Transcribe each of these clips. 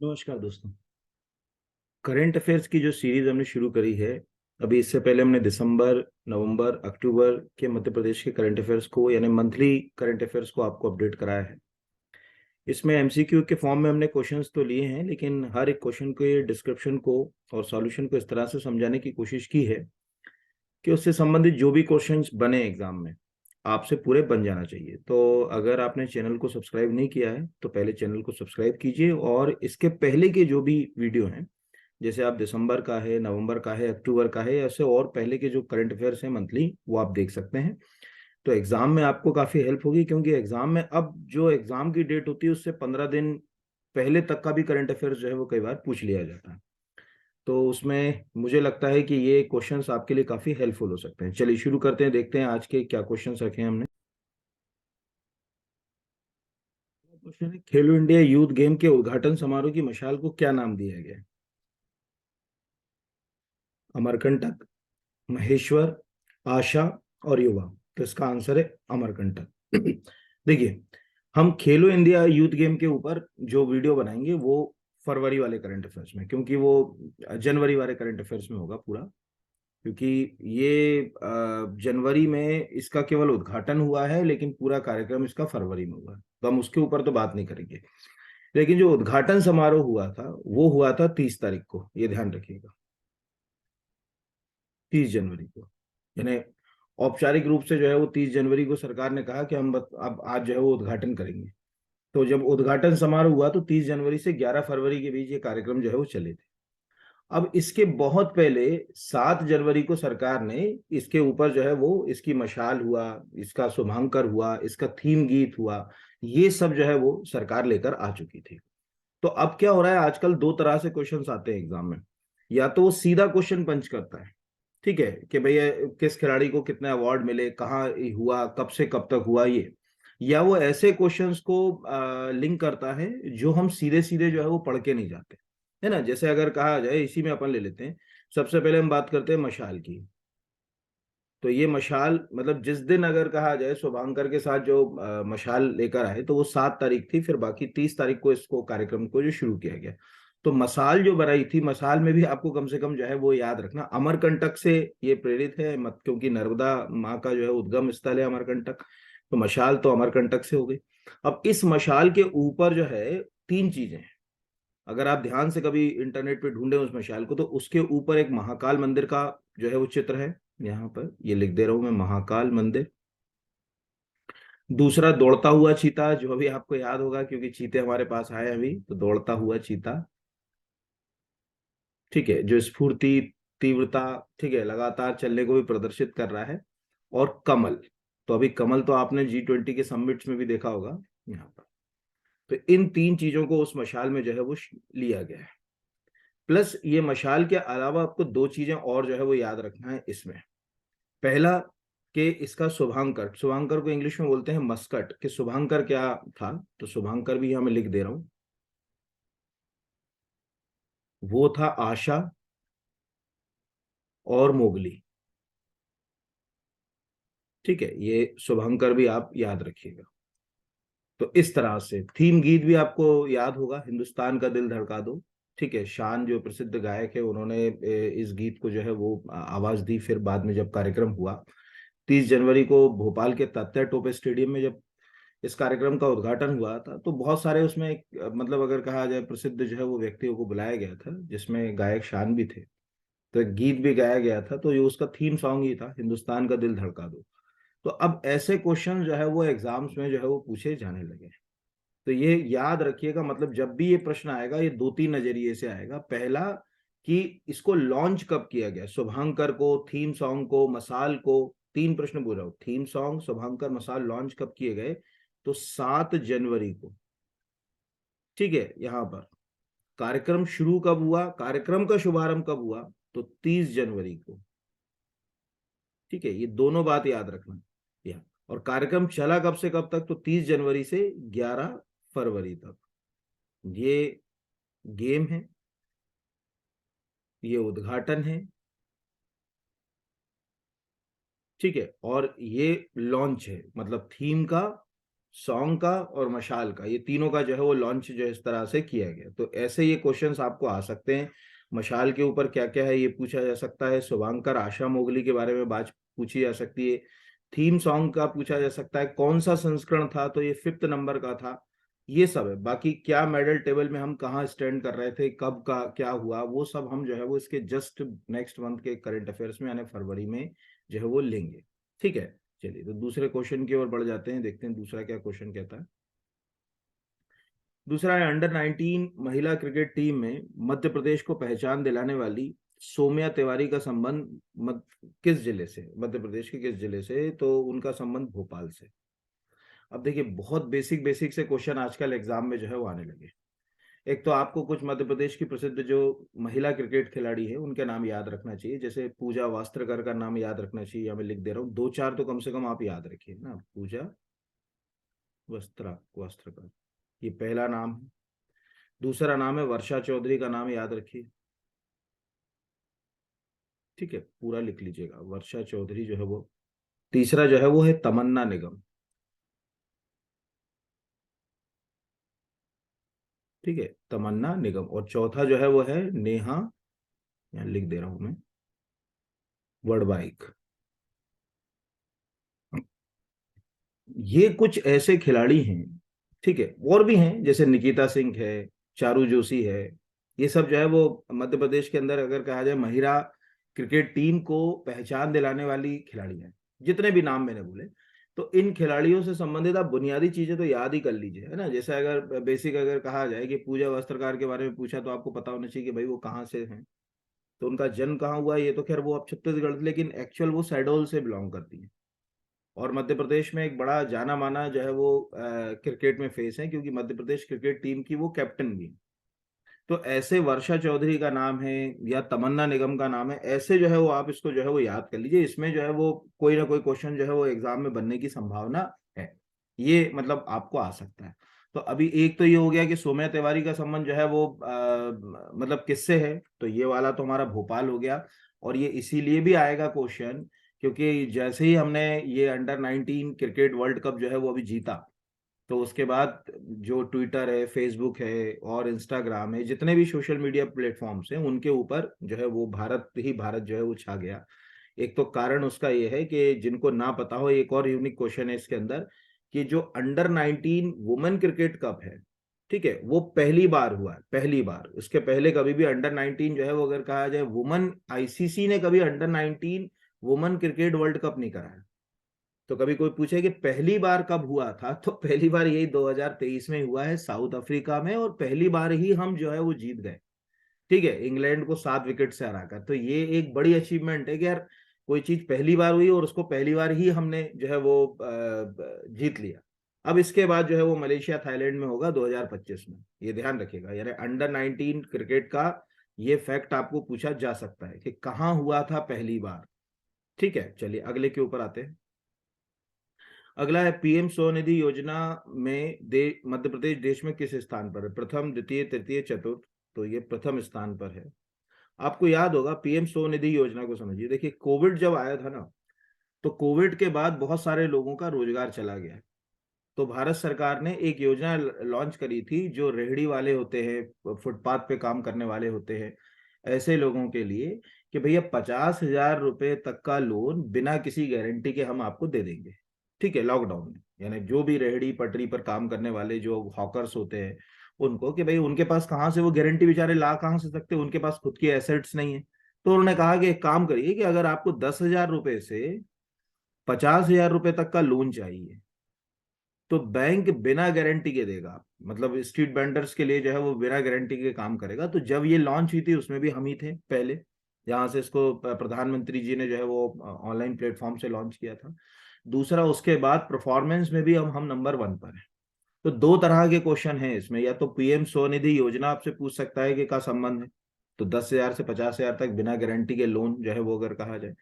नमस्कार दोस्तों। Current affairs की जो सीरीज हमने शुरू करी है, अभी इससे पहले हमने दिसंबर, नवंबर, अक्टूबर के मध्य प्रदेश के करंट अफेयर्स को यानी मंथली करंट अफेयर्स को आपको अपडेट कराया है। इसमें एमसीक्यू के फॉर्म में हमने क्वेश्चंस तो लिए हैं, लेकिन हर एक क्वेश्चन के डिस्क्रिप्शन को और सॉल्यूशन को इस तरह से समझाने की कोशिश की है कि उससे संबंधित जो भी क्वेश्चंस बने एग्जाम में आपसे पूरे बन जाना चाहिए। तो अगर आपने चैनल को सब्सक्राइब नहीं किया है तो पहले चैनल को सब्सक्राइब कीजिए, और इसके पहले के जो भी वीडियो हैं, जैसे आप दिसंबर का है, नवंबर का है, अक्टूबर का है, ऐसे और पहले के जो करंट अफेयर्स हैं मंथली, वो आप देख सकते हैं। तो एग्जाम में आपको काफी हेल्प होगी, क्योंकि एग्जाम में अब जो एग्जाम की डेट होती है उससे 15 दिन पहले तक का भी करंट अफेयर्स जो है वो कई बार पूछ लिया जाता है। तो उसमें मुझे लगता है कि ये क्वेश्चंस आपके लिए काफी हेल्पफुल हो सकते हैं। चलिए शुरू करते हैं, देखते हैं आज के क्या क्वेश्चंस रखे हैं हमने। क्वेश्चन है, खेलो इंडिया यूथ गेम के उद्घाटन समारोह की मशाल को क्या नाम दिया गया है? अमरकंटक, महेश्वर, आशा और युवा। तो इसका आंसर है अमरकंटक। देखिए, हम खेलो इंडिया यूथ गेम के ऊपर जो वीडियो बनाएंगे वो फरवरी वाले करंट अफेयर्स में, क्योंकि वो जनवरी वाले करंट अफेयर्स में होगा पूरा। क्योंकि ये जनवरी में इसका केवल उद्घाटन हुआ है, लेकिन पूरा कार्यक्रम इसका फरवरी में हुआ है, तो हम उसके ऊपर तो बात नहीं करेंगे। लेकिन जो उद्घाटन समारोह हुआ था वो हुआ था 30 तारीख को, ये ध्यान रखिएगा, 30 जनवरी को। यानी औपचारिक रूप से जो है वो 30 जनवरी को सरकार ने कहा कि हम अब आज जो है वो उद्घाटन करेंगे। तो जब उद्घाटन समारोह हुआ तो 30 जनवरी से 11 फरवरी के बीच ये कार्यक्रम जो है वो चले थे। अब इसके बहुत पहले 7 जनवरी को सरकार ने इसके ऊपर जो है वो इसकी मशाल हुआ, इसका शुभांकर हुआ, इसका थीम गीत हुआ, ये सब जो है वो सरकार लेकर आ चुकी थी। तो अब क्या हो रहा है, आजकल दो तरह से क्वेश्चंस आते हैं एग्जाम में। या तो वो सीधा क्वेश्चन पंच करता है, ठीक है, कि भैया किस खिलाड़ी को कितने अवार्ड मिले, कहाँ हुआ, कब से कब तक हुआ ये। या वो ऐसे क्वेश्चंस को लिंक करता है जो हम सीधे सीधे जो है वो पढ़ के नहीं जाते, है ना। जैसे अगर कहा जाए, इसी में अपन ले लेते हैं, सबसे पहले हम बात करते हैं मशाल की। तो ये मशाल मतलब जिस दिन अगर कहा जाए शुभांकर के साथ जो मशाल लेकर आए, तो वो 7 तारीख थी, फिर बाकी 30 तारीख को इसको कार्यक्रम को जो शुरू किया गया। तो मसाल जो बनाई थी, मसाल में भी आपको कम से कम जो है वो याद रखना, अमरकंटक से ये प्रेरित है मत, क्योंकि नर्मदा माँ का जो है उद्गम स्थल है अमरकंटक। तो मशाल तो अमरकंटक से हो गई। अब इस मशाल के ऊपर जो है तीन चीजें हैं। अगर आप ध्यान से कभी इंटरनेट पे ढूंढे उस मशाल को, तो उसके ऊपर एक महाकाल मंदिर का जो है वो चित्र है। यहाँ पर ये लिख दे रहा हूं मैं, महाकाल मंदिर। दूसरा, दौड़ता हुआ चीता, जो अभी आपको याद होगा क्योंकि चीते हमारे पास आए अभी, तो दौड़ता हुआ चीता, ठीक है, जो स्फूर्ति, तीव्रता, ठीक है, लगातार चलने को भी प्रदर्शित कर रहा है। और कमल। तो अभी कमल तो आपने G20 के समिट्स में भी देखा होगा यहाँ पर। तो इन तीन चीजों को उस मशाल में जो है वो लिया गया है। प्लस ये मशाल के अलावा आपको दो चीजें और जो है वो याद रखना है इसमें। पहला, कि इसका शुभांकर, शुभांकर को इंग्लिश में बोलते हैं मस्कट, कि शुभांकर क्या था। तो शुभांकर भी यहां मैं लिख दे रहा हूं, वो था आशा और मोगली। ठीक है, ये शुभांकर भी आप याद रखिएगा। तो इस तरह से थीम गीत भी आपको याद होगा, हिंदुस्तान का दिल धड़का दो। ठीक है, शान जो प्रसिद्ध गायक है, उन्होंने इस गीत को जो है वो आवाज दी। फिर बाद में जब कार्यक्रम हुआ 30 जनवरी को भोपाल के तात्या टोपे स्टेडियम में, जब इस कार्यक्रम का उद्घाटन हुआ था, तो बहुत सारे उसमें मतलब अगर कहा जाए प्रसिद्ध जो है वो व्यक्तियों को बुलाया गया था, जिसमें गायक शान भी थे। तो एक गीत भी गाया गया था, तो ये उसका थीम सॉन्ग ही था, हिंदुस्तान का दिल धड़का दो। तो अब ऐसे क्वेश्चन जो है वो एग्जाम्स में जो है वो पूछे जाने लगे हैं। तो ये याद रखिएगा, मतलब जब भी ये प्रश्न आएगा, ये दो तीन नजरिए से आएगा। पहला, कि इसको लॉन्च कब किया गया, शुभांकर को, थीम सॉन्ग को, मसाल को। तीन प्रश्न बोल रहा हूँ, थीम सॉन्ग, शुभांकर, मसाल लॉन्च कब किए गए। तो 7 जनवरी को। ठीक है, यहां पर कार्यक्रम शुरू कब हुआ, कार्यक्रम का शुभारंभ कब हुआ, तो 30 जनवरी को। ठीक है, ये दोनों बात याद रखना। या और कार्यक्रम चला कब से कब तक, तो 30 जनवरी से 11 फरवरी तक। ये गेम है, ये उद्घाटन है, ठीक है, और ये लॉन्च है, मतलब थीम का, सॉन्ग का और मशाल का, ये तीनों का जो है वो लॉन्च जो है इस तरह से किया गया। तो ऐसे ये क्वेश्चंस आपको आ सकते हैं। मशाल के ऊपर क्या क्या है ये पूछा जा सकता है। शुभांकर आशा मोगली के बारे में बात पूछी जा सकती है। थीम सॉन्ग का पूछा जा सकता है, कौन सा संस्करण था, तो ये 5th नंबर का था। ये सब है। बाकी क्या मेडल टेबल में हम कहाँ स्टैंड कर रहे थे, कब का क्या हुआ, वो सब हम जो है वो इसके जस्ट नेक्स्ट मंथ के करंट अफेयर्स में यानी फरवरी में जो है वो लेंगे। ठीक है। चलिए तो दूसरे क्वेश्चन की ओर बढ़ जाते हैं, देखते हैं दूसरा क्या क्वेश्चन कहता है। दूसरा है, अंडर 19 महिला क्रिकेट टीम में मध्य प्रदेश को पहचान दिलाने वाली सौम्या तिवारी का संबंध किस जिले से, मध्य प्रदेश के किस जिले से, तो उनका संबंध भोपाल से। अब देखिए बहुत बेसिक बेसिक से क्वेश्चन आजकल एग्जाम में जो है वो आने लगे। एक तो आपको कुछ मध्य प्रदेश की प्रसिद्ध जो महिला क्रिकेट खिलाड़ी है उनके नाम याद रखना चाहिए, जैसे पूजा वास्त्रकर का नाम याद रखना चाहिए, या मैं लिख दे रहा हूँ, दो चार तो कम से कम आप याद रखिए ना। पूजा वास्त्रकर, ये पहला नाम है। दूसरा नाम है वर्षा चौधरी का नाम याद रखिए। ठीक है, पूरा लिख लीजिएगा, वर्षा चौधरी जो है वो। तीसरा जो है वो है तमन्ना निगम। ठीक है, तमन्ना निगम। और चौथा जो है वो है नेहा, यहाँ लिख दे रहा हूं मैं, वडबाइक। ये कुछ ऐसे खिलाड़ी हैं। ठीक है, और भी हैं जैसे निकिता सिंह है, चारू जोशी है। ये सब जो है वो मध्य प्रदेश के अंदर अगर कहा जाए महिला क्रिकेट टीम को पहचान दिलाने वाली खिलाड़ी हैं। जितने भी नाम मैंने बोले, तो इन खिलाड़ियों से संबंधित आप बुनियादी चीजें तो याद ही कर लीजिए, है ना। जैसे अगर बेसिक अगर कहा जाए कि पूजा वस्त्रकार के बारे में पूछा, तो आपको पता होना चाहिए कि भाई वो कहाँ से हैं, तो उनका जन्म कहाँ हुआ। ये तो खैर वो अब छत्तीसगढ़, लेकिन एक्चुअल वो शहडोल से बिलोंग करती है। और मध्य प्रदेश में एक बड़ा जाना माना जो है वो क्रिकेट में फेस है, क्योंकि मध्य प्रदेश क्रिकेट टीम की वो कैप्टन भी है। तो ऐसे वर्षा चौधरी का नाम है या तमन्ना निगम का नाम है, ऐसे जो है वो आप इसको जो है वो याद कर लीजिए। इसमें जो है वो कोई ना कोई क्वेश्चन जो है वो एग्जाम में बनने की संभावना है। ये मतलब आपको आ सकता है। तो अभी एक तो ये हो गया कि सौम्या तिवारी का संबंध जो है वो मतलब किससे है, तो ये वाला तो हमारा भोपाल हो गया। और ये इसीलिए भी आएगा क्वेश्चन, क्योंकि जैसे ही हमने ये अंडर 19 क्रिकेट वर्ल्ड कप जो है वो अभी जीता, तो उसके बाद जो ट्विटर है, फेसबुक है और इंस्टाग्राम है, जितने भी सोशल मीडिया प्लेटफॉर्म्स हैं, उनके ऊपर जो है वो भारत ही भारत जो है वो छा गया। एक तो कारण उसका ये है कि जिनको ना पता हो, एक और यूनिक क्वेश्चन है इसके अंदर, कि जो अंडर 19 वुमेन क्रिकेट कप है, ठीक है, वो पहली बार हुआ है, पहली बार। उसके पहले कभी भी अंडर 19 जो है वो अगर कहा जाए वुमेन, आईसीसी ने कभी under 19 women cricket world cup नहीं कराया। तो कभी कोई पूछे कि पहली बार कब हुआ था, तो पहली बार यही 2023 में हुआ है साउथ अफ्रीका में, और पहली बार ही हम जो है वो जीत गए। ठीक है, इंग्लैंड को 7 विकेट से हराकर। तो ये एक बड़ी अचीवमेंट है कि यार कोई चीज पहली बार हुई और उसको पहली बार ही हमने जो है वो जीत लिया। अब इसके बाद जो है वो मलेशिया थाईलैंड में होगा 2025 में, ये ध्यान रखिएगा। यानी अंडर 19 क्रिकेट का ये फैक्ट आपको पूछा जा सकता है कि कहाँ हुआ था पहली बार। ठीक है, चलिए अगले के ऊपर आते हैं। अगला है, पीएम स्वनिधि योजना में मध्य प्रदेश देश में किस स्थान पर है, प्रथम, द्वितीय, तृतीय, चतुर्थ। तो ये प्रथम स्थान पर है। आपको याद होगा पीएम स्वनिधि योजना को समझिए। देखिए कोविड जब आया था ना, तो कोविड के बाद बहुत सारे लोगों का रोजगार चला गया। तो भारत सरकार ने एक योजना लॉन्च करी थी, जो रेहड़ी वाले होते हैं, फुटपाथ पे काम करने वाले होते हैं, ऐसे लोगों के लिए, कि भैया 50,000 रुपए तक का लोन बिना किसी गारंटी के हम आपको दे देंगे। ठीक है, लॉकडाउन में। यानी जो भी रेहड़ी पटरी पर काम करने वाले जो हॉकर्स होते हैं, उनको, कि भाई उनके पास कहाँ से वो गारंटी बेचारे ला कहाँ से सकते, उनके पास खुद की एसेट्स नहीं है। तो उन्होंने कहा कि एक काम करिए कि अगर आपको 10,000 रुपए से 50,000 रुपए तक का लोन चाहिए, तो बैंक बिना गारंटी के देगा। मतलब स्ट्रीट वेंडर्स के लिए जो है वो बिना गारंटी के काम करेगा। तो जब ये लॉन्च हुई थी उसमें भी हम ही थे पहले, जहां से इसको प्रधानमंत्री जी ने जो है वो ऑनलाइन प्लेटफॉर्म से लॉन्च किया था। दूसरा, उसके बाद परफॉर्मेंस में भी हम नंबर 1 पर है। तो दो तरह के क्वेश्चन हैं इसमें, या तो पीएम स्वनिधि योजना आपसे पूछ सकता है कि का संबंध है, तो 10,000 से 50,000 तक बिना गारंटी के लोन जो है वो अगर कहा जाए।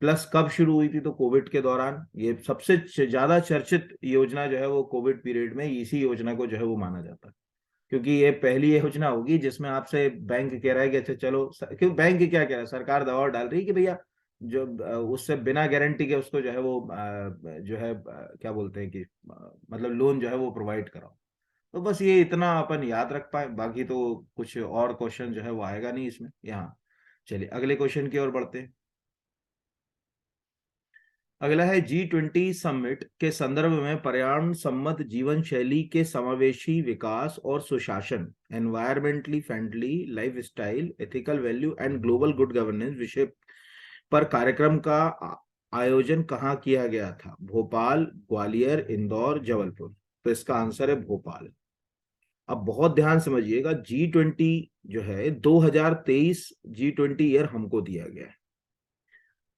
प्लस कब शुरू हुई थी, तो कोविड के दौरान। ये सबसे ज्यादा चर्चित योजना जो है वो कोविड पीरियड में इसी योजना को जो है वो माना जाता है, क्योंकि ये पहली योजना होगी जिसमें आपसे बैंक कह रहा है कि अच्छा चलो, क्यों बैंक क्या कह रहा है, सरकार दबाव डाल रही है कि भैया जो उससे बिना गारंटी के उसको जो है वो जो है क्या बोलते हैं कि मतलब लोन जो है वो प्रोवाइड कराओ। तो बस ये इतना अपन याद रख पाए, बाकी तो कुछ और क्वेश्चन जो है वो आएगा नहीं इसमें यहाँ। चलिए अगले क्वेश्चन की ओर बढ़ते हैं। अगला है G20 समिट के संदर्भ में पर्यावरण सम्मत जीवन शैली के समावेशी विकास और सुशासन, environmentally friendly life style, ethical value and global good governance विषय पर कार्यक्रम का आयोजन कहाँ किया गया था? भोपाल, ग्वालियर, इंदौर, जबलपुर। तो इसका आंसर है भोपाल। अब बहुत ध्यान समझिएगा, G20 जो है 2023 G20 ईयर हमको दिया गया है।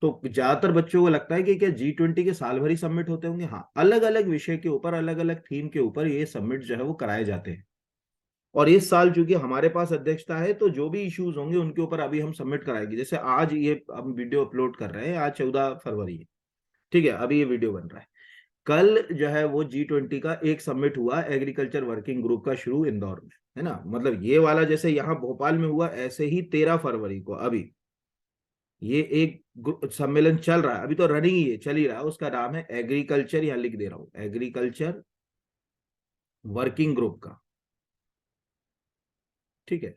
तो ज्यादातर बच्चों को लगता है कि क्या G20 के साल भर ही सबमिट होते होंगे? हाँ, अलग अलग विषय के ऊपर, अलग अलग थीम के ऊपर ये सबमिट जो है वो कराए जाते हैं। और इस साल चूंकि हमारे पास अध्यक्षता है, तो जो भी इश्यूज होंगे उनके ऊपर अभी हम सबमिट कराएंगे। जैसे आज ये हम वीडियो अपलोड कर रहे हैं, आज 14 फरवरी है, ठीक है, अभी ये वीडियो बन रहा है। कल जो है वो G20 का एक सबमिट हुआ एग्रीकल्चर वर्किंग ग्रुप का, शुरू इंदौर में, है ना। मतलब ये वाला जैसे यहाँ भोपाल में हुआ, ऐसे ही 13 फरवरी को अभी ये एक सम्मेलन चल रहा है, अभी तो रनिंग ही है, चल ही रहा है। उसका नाम है एग्रीकल्चर, यहाँ लिख दे रहा हूं, एग्रीकल्चर वर्किंग ग्रुप का, ठीक है।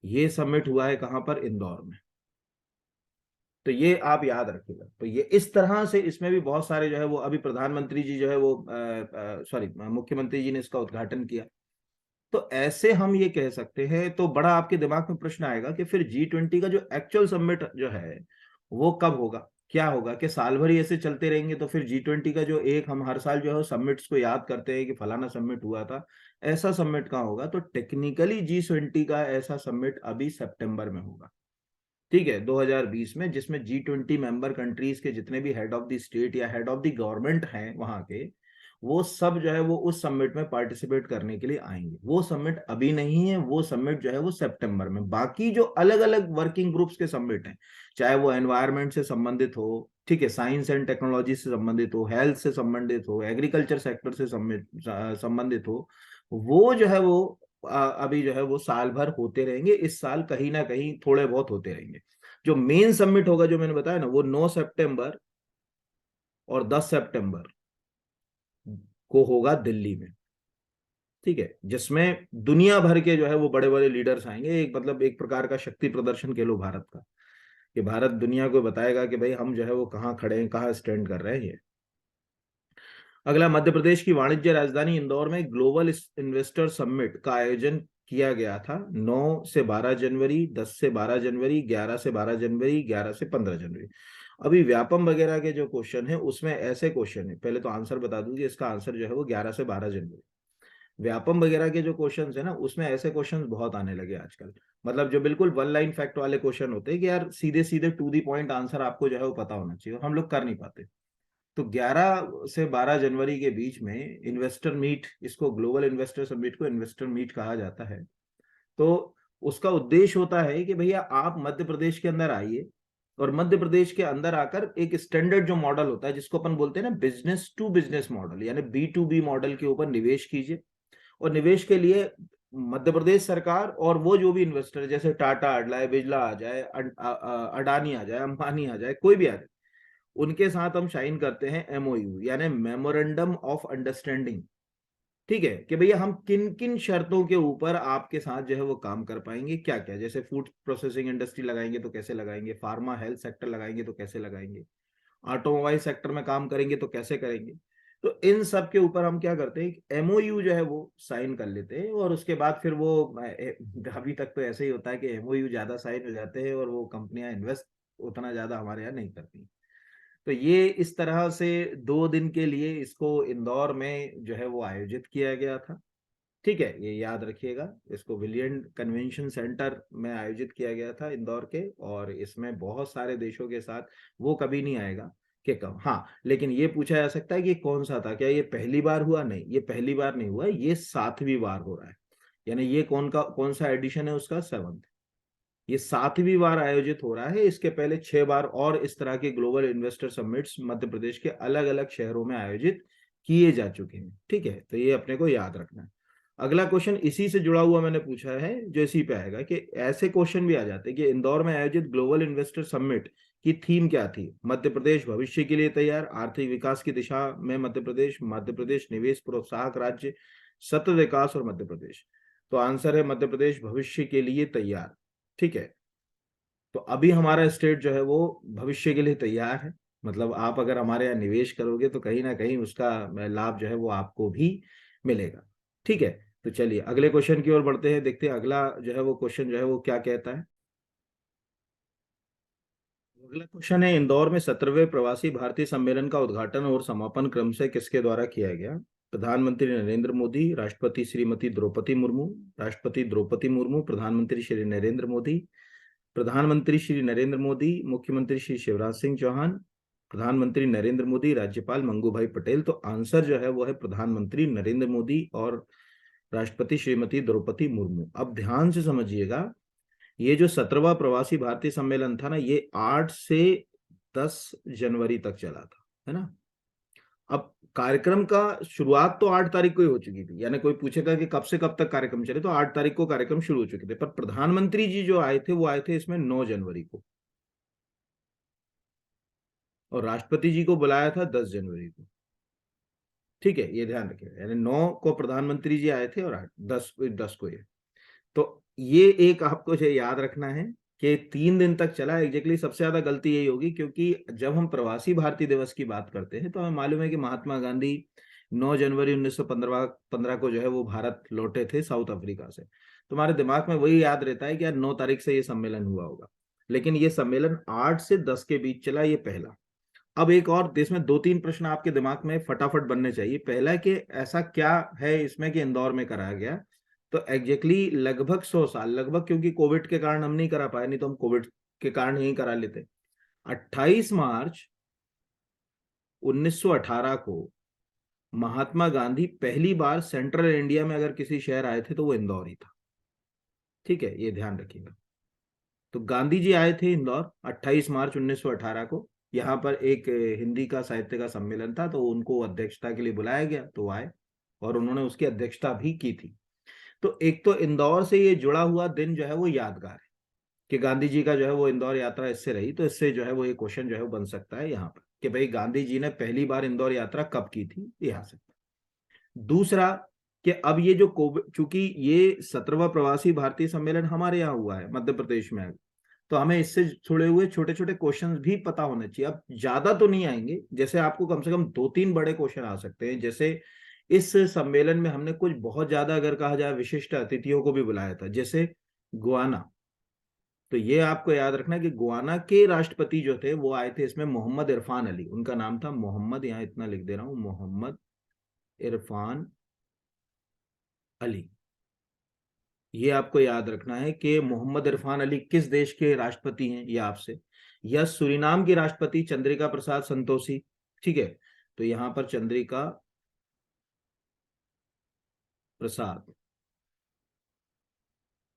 ये सबमिट हुआ है कहां पर? इंदौर में। तो ये आप याद रखिएगा। तो ये इस तरह से, इसमें भी बहुत सारे जो है वो अभी प्रधानमंत्री जी जो है वो सॉरी मुख्यमंत्री जी ने इसका उद्घाटन किया। तो ऐसे हम ये कह सकते हैं। तो बड़ा आपके दिमाग में प्रश्न आएगा कि फिर G20 का जो एक्चुअल समिट जो है वो कब होगा, क्या होगा? कि साल भर ही ऐसे चलते रहेंगे? तो फिर G20 का जो एक हम हर साल जो है समिट्स को याद करते हैं कि फलाना समिट हुआ था, ऐसा समिट कहाँ होगा? तो टेक्निकली G20 का ऐसा समिट अभी सितंबर में होगा, ठीक है, 2020 में, जिसमें G20 मेंबर कंट्रीज के जितने भी हेड ऑफ द स्टेट या हेड ऑफ द गवर्नमेंट हैं वहां के, वो सब जो है वो उस समिट में पार्टिसिपेट करने के लिए आएंगे। वो समिट अभी नहीं है, वो समिट जो है वो सितंबर में। बाकी जो अलग अलग वर्किंग ग्रुप्स के समिट हैं, चाहे वो एनवायरमेंट से संबंधित हो, ठीक है, साइंस एंड टेक्नोलॉजी से संबंधित हो, हेल्थ से संबंधित हो, एग्रीकल्चर सेक्टर से संबंधित हो, वो जो है वो अभी जो है वो साल भर होते रहेंगे। इस साल कहीं ना कहीं थोड़े बहुत होते रहेंगे। जो मेन समिट होगा, जो मैंने बताया ना, वो 9 सितंबर और 10 सितंबर को होगा दिल्ली में, ठीक है, जिसमें दुनिया भर के जो है वो बड़े बड़े लीडर्स आएंगे। एक मतलब एक प्रकार का शक्ति प्रदर्शन कह लो भारत का, कि भारत दुनिया को बताएगा कि भाई हम जो है वो कहाँ खड़े हैं, कहाँ स्टैंड कर रहे हैं ये। अगला, मध्य प्रदेश की वाणिज्य राजधानी इंदौर में ग्लोबल इन्वेस्टर समिट का आयोजन किया गया था 9 से 12 जनवरी, 10 से 12 जनवरी, 11 से 12 जनवरी, 11 से 15 जनवरी। अभी व्यापम वगैरह के जो क्वेश्चन है उसमें ऐसे क्वेश्चन है, पहले तो आंसर बता दूं कि इसका आंसर जो है वो 11 से 12 जनवरी। व्यापम वगैरह के जो क्वेश्चन है ना, उसमें ऐसे क्वेश्चन बहुत आने लगे आजकल। मतलब जो बिल्कुल वन लाइन फैक्ट वाले क्वेश्चन होते हैं कि यार सीधे सीधे टू दी पॉइंट आंसर आपको जो है वो पता होना चाहिए, और हम लोग कर नहीं पाते। तो 11 से 12 जनवरी के बीच में इन्वेस्टर मीट, इसको ग्लोबल इन्वेस्टर समिट को इन्वेस्टर मीट कहा जाता है। तो उसका उद्देश्य होता है कि भैया आप मध्य प्रदेश के अंदर आइए, और मध्य प्रदेश के अंदर आकर एक स्टैंडर्ड जो मॉडल होता है, जिसको अपन बोलते हैं ना बिजनेस टू बिजनेस मॉडल, यानी B2B मॉडल के ऊपर निवेश कीजिए। और निवेश के लिए मध्य प्रदेश सरकार और वो जो भी इन्वेस्टर, जैसे टाटा आ जाए, बिरला आ जाए, अडानी आ जाए, अंबानी आ जाए, कोई भी आ जाए, उनके साथ हम साइन करते हैं MOU, यानी मेमोरेंडम ऑफ अंडरस्टैंडिंग, ठीक है, कि भैया हम किन किन शर्तों के ऊपर आपके साथ जो है वो काम कर पाएंगे, क्या क्या, जैसे फूड प्रोसेसिंग इंडस्ट्री लगाएंगे तो कैसे लगाएंगे, फार्मा हेल्थ सेक्टर लगाएंगे तो कैसे लगाएंगे, ऑटोमोबाइल सेक्टर में काम करेंगे तो कैसे करेंगे। तो इन सब के ऊपर हम क्या करते हैं, MOU जो है वो साइन कर लेते हैं। और उसके बाद फिर वो अभी तक तो ऐसे ही होता है कि MOU ज्यादा साइन हो जाते हैं और वो कंपनियां इन्वेस्ट उतना ज्यादा हमारे यहाँ नहीं करती। तो ये इस तरह से 2 दिन के लिए इसको इंदौर में जो है वो आयोजित किया गया था, ठीक है, ये याद रखिएगा। इसको विलियम कन्वेंशन सेंटर में आयोजित किया गया था इंदौर के, और इसमें बहुत सारे देशों के साथ, वो कभी नहीं आएगा कि कब, हाँ, लेकिन ये पूछा जा सकता है कि कौन सा था, क्या ये पहली बार हुआ? नहीं, ये पहली बार नहीं हुआ, ये 7वीं बार हो रहा है। यानी ये कौन सा एडिशन है उसका? 7th। ये 7वीं बार आयोजित हो रहा है। इसके पहले 6 बार और इस तरह के global investor summits Madhya Pradesh के अलग अलग शहरों में आयोजित किए जा चुके हैं, ठीक है। तो ये अपने को याद रखना है। अगला क्वेश्चन इसी से जुड़ा हुआ मैंने पूछा है, जो इसी पे आएगा कि ऐसे क्वेश्चन भी आ जाते हैं कि इंदौर में आयोजित ग्लोबल इन्वेस्टर समिट की थीम क्या थी? मध्य प्रदेश भविष्य के लिए तैयार, आर्थिक विकास की दिशा में मध्य प्रदेश निवेश प्रोत्साहक राज्य, सतत विकास और मध्य प्रदेश। तो आंसर है मध्य प्रदेश भविष्य के लिए तैयार। ठीक है, तो अभी हमारा स्टेट जो है वो भविष्य के लिए तैयार है। मतलब आप अगर हमारे यहाँ निवेश करोगे तो कहीं ना कहीं उसका लाभ जो है वो आपको भी मिलेगा। ठीक है, तो चलिए अगले क्वेश्चन की ओर बढ़ते हैं, देखते हैं अगला जो है वो क्वेश्चन जो है वो क्या कहता है। अगला क्वेश्चन है, इंदौर में 17वें प्रवासी भारतीय सम्मेलन का उद्घाटन और समापन क्रम से किसके द्वारा किया गया? प्रधानमंत्री नरेंद्र मोदी, राष्ट्रपति श्रीमती द्रौपदी मुर्मू, राष्ट्रपति द्रौपदी मुर्मू, प्रधानमंत्री श्री नरेंद्र मोदी, प्रधानमंत्री श्री नरेंद्र मोदी, मुख्यमंत्री श्री शिवराज सिंह चौहान, प्रधानमंत्री नरेंद्र मोदी, राज्यपाल मंगू भाई पटेल। तो आंसर जो है वो है प्रधानमंत्री नरेंद्र मोदी और राष्ट्रपति श्रीमती द्रौपदी मुर्मू। अब ध्यान से समझिएगा, ये जो 17वां प्रवासी भारतीय सम्मेलन था ना, ये 8 से 10 जनवरी तक चला था, है ना। अब कार्यक्रम का शुरुआत तो 8 तारीख को ही हो चुकी थी, यानी कोई पूछेगा कि कब से कब तक कार्यक्रम चले, तो 8 तारीख को कार्यक्रम शुरू हो चुके थे, पर प्रधानमंत्री जी जो आए थे वो आए थे इसमें 9 जनवरी को, और राष्ट्रपति जी को बुलाया था 10 जनवरी को। ठीक है, ये ध्यान रखिएगा, यानी 9 को प्रधानमंत्री जी आए थे और 10 को ये। तो ये एक आपको जो याद रखना है कि 3 दिन तक चला एग्जैक्टली। सबसे ज्यादा गलती यही होगी, क्योंकि जब हम प्रवासी भारतीय दिवस की बात करते हैं तो हमें मालूम है कि महात्मा गांधी 9 जनवरी 1915 को जो है वो भारत लौटे थे साउथ अफ्रीका से। तुम्हारे दिमाग में वही याद रहता है कि यार 9 तारीख से ये सम्मेलन हुआ होगा, लेकिन ये सम्मेलन 8 से 10 के बीच चला, ये पहला। अब एक और देश में 2-3 प्रश्न आपके दिमाग में फटाफट बनने चाहिए। पहला कि ऐसा क्या है इसमें कि इंदौर में कराया गया? तो एग्जैक्टली लगभग 100 साल, लगभग, क्योंकि कोविड के कारण हम नहीं करा पाए, नहीं तो हम कोविड के कारण ही करा लेते। 28 मार्च 1918 को महात्मा गांधी पहली बार सेंट्रल इंडिया में अगर किसी शहर आए थे तो वो इंदौर ही था। ठीक है, ये ध्यान रखिएगा। तो गांधी जी आए थे इंदौर 28 मार्च 1918 को। यहाँ पर एक हिंदी का साहित्य का सम्मेलन था, तो उनको अध्यक्षता के लिए बुलाया गया, तो आए और उन्होंने उसकी अध्यक्षता भी की थी। तो एक तो इंदौर से ये जुड़ा हुआ दिन जो है वो यादगार है कि गांधी जी का जो है वो इंदौर यात्रा इससे रही, तो इससे जो है वो ये क्वेश्चन जो है वो बन सकता है यहाँ पर कि भाई गांधी जी ने पहली बार इंदौर यात्रा कब की थी, ये आ सकता है। दूसरा कि अब ये जो कोविड, चूंकि ये 17वां प्रवासी भारतीय सम्मेलन हमारे यहाँ हुआ है मध्य प्रदेश में, तो हमें इससे जुड़े हुए छोटे छोटे क्वेश्चंस भी पता होने चाहिए। अब ज्यादा तो नहीं आएंगे, जैसे आपको कम से कम 2-3 बड़े क्वेश्चन आ सकते हैं। जैसे इस सम्मेलन में हमने कुछ बहुत ज्यादा, अगर कहा जाए, विशिष्ट अतिथियों को भी बुलाया था, जैसे गुआना। तो ये आपको याद रखना कि गुआना के राष्ट्रपति जो थे वो आए थे इसमें, मोहम्मद इरफान अली उनका नाम था। मोहम्मद, यहाँ इतना लिख दे रहा हूं, मोहम्मद इरफान अली। ये आपको याद रखना है कि मोहम्मद इरफान अली किस देश के राष्ट्रपति हैं, ये आपसे। या सूरीनाम के राष्ट्रपति चंद्रिका प्रसाद संतोषी। ठीक है, तो यहां पर चंद्रिका प्रसाद,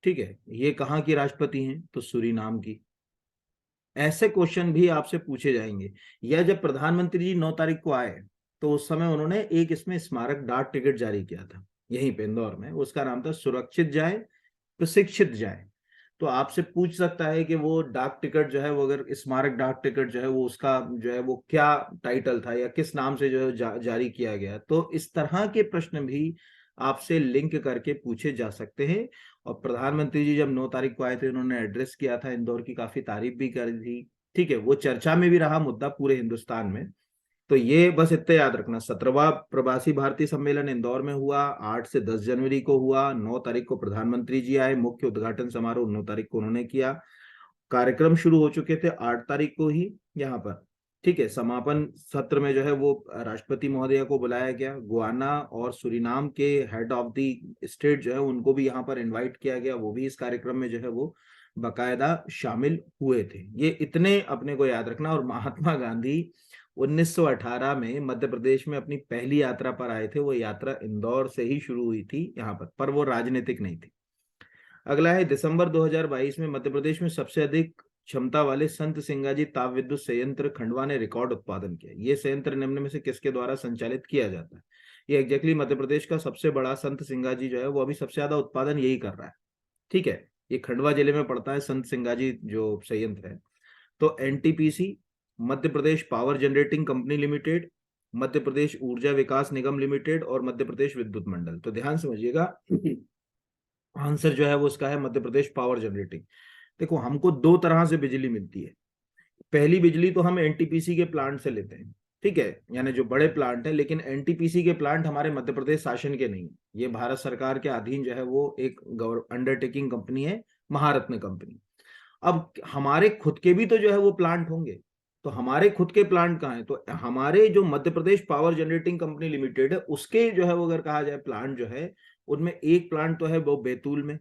ठीक है, ये कहाँ की राष्ट्रपति हैं? तो सूरीनाम की। ऐसे क्वेश्चन भी आपसे पूछे जाएंगे। या जब प्रधानमंत्री जी 9 तारीख को आए तो उस समय उन्होंने एक इसमें स्मारक डाक टिकट जारी किया था यहीं पे इंदौर में, उसका नाम था सुरक्षित जाए प्रशिक्षित जाए। तो आपसे पूछ सकता है कि वो डाक टिकट जो है वो, अगर स्मारक डाक टिकट जो है वो, उसका जो है वो क्या टाइटल था या किस नाम से जो है जारी किया गया। तो इस तरह के प्रश्न भी आपसे लिंक करके पूछे जा सकते हैं। और प्रधानमंत्री जी जब 9 तारीख को आए थे, उन्होंने एड्रेस किया था इंदौर की, काफी तारीफ भी करी थी। ठीक है, वो चर्चा में भी रहा मुद्दा पूरे हिंदुस्तान में। तो ये बस इतना याद रखना, 17वां प्रवासी भारतीय सम्मेलन इंदौर में हुआ, 8 से 10 जनवरी को हुआ। 9 तारीख को प्रधानमंत्री जी आए, मुख्य उद्घाटन समारोह 9 तारीख को उन्होंने किया। कार्यक्रम शुरू हो चुके थे 8 तारीख को ही यहाँ पर। ठीक है, समापन सत्र में जो है वो राष्ट्रपति महोदया को बुलाया गया। गुआना और सूरीनाम के हेड ऑफ द स्टेट जो है उनको भी यहाँ पर इनवाइट किया गया, वो भी इस कार्यक्रम में जो है वो बाकायदा शामिल हुए थे। ये इतने अपने को याद रखना। और महात्मा गांधी 1918 में मध्य प्रदेश में अपनी पहली यात्रा पर आए थे। वो यात्रा इंदौर से ही शुरू हुई थी यहाँ पर वो राजनीतिक नहीं थी। अगला है, दिसंबर 2022 में मध्य प्रदेश में सबसे अधिक क्षमता वाले संत सिंगाजी ताप विद्युत संयंत्र खंडवा ने रिकॉर्ड उत्पादन किया। ये संयंत्र निम्न में से किसके द्वारा संचालित किया जाता है? ये एग्जैक्टली मध्य प्रदेश का सबसे बड़ा संत सिंगाजी जो है वो अभी सबसे ज्यादा उत्पादन यही कर रहा है। ठीक है, ये खंडवा जिले में पड़ता है संत सिंगाजी जो संयंत्र है। तो NTPC, Madhya Pradesh power generating company limited, Madhya Pradesh ऊर्जा विकास निगम लिमिटेड और मध्य प्रदेश विद्युत मंडल। तो ध्यान समझिएगा, आंसर जो है वो उसका है मध्य प्रदेश पावर जनरेटिंग। देखो, हमको दो तरह से बिजली मिलती है। पहली बिजली तो हम एनटीपीसी के प्लांट से लेते हैं, ठीक है, यानी जो बड़े प्लांट है, लेकिन एनटीपीसी के प्लांट हमारे मध्य प्रदेश शासन के नहीं, ये भारत सरकार के अधीन जो है वो एक अंडरटेकिंग कंपनी है, महारत्न कंपनी। अब हमारे खुद के भी तो जो है वो प्लांट होंगे, तो हमारे खुद के प्लांट कहाँ है, तो हमारे जो Madhya Pradesh power generating company limited है उसके जो है वो अगर कहा जाए प्लांट जो है, उनमें एक प्लांट तो है वो बैतूल में,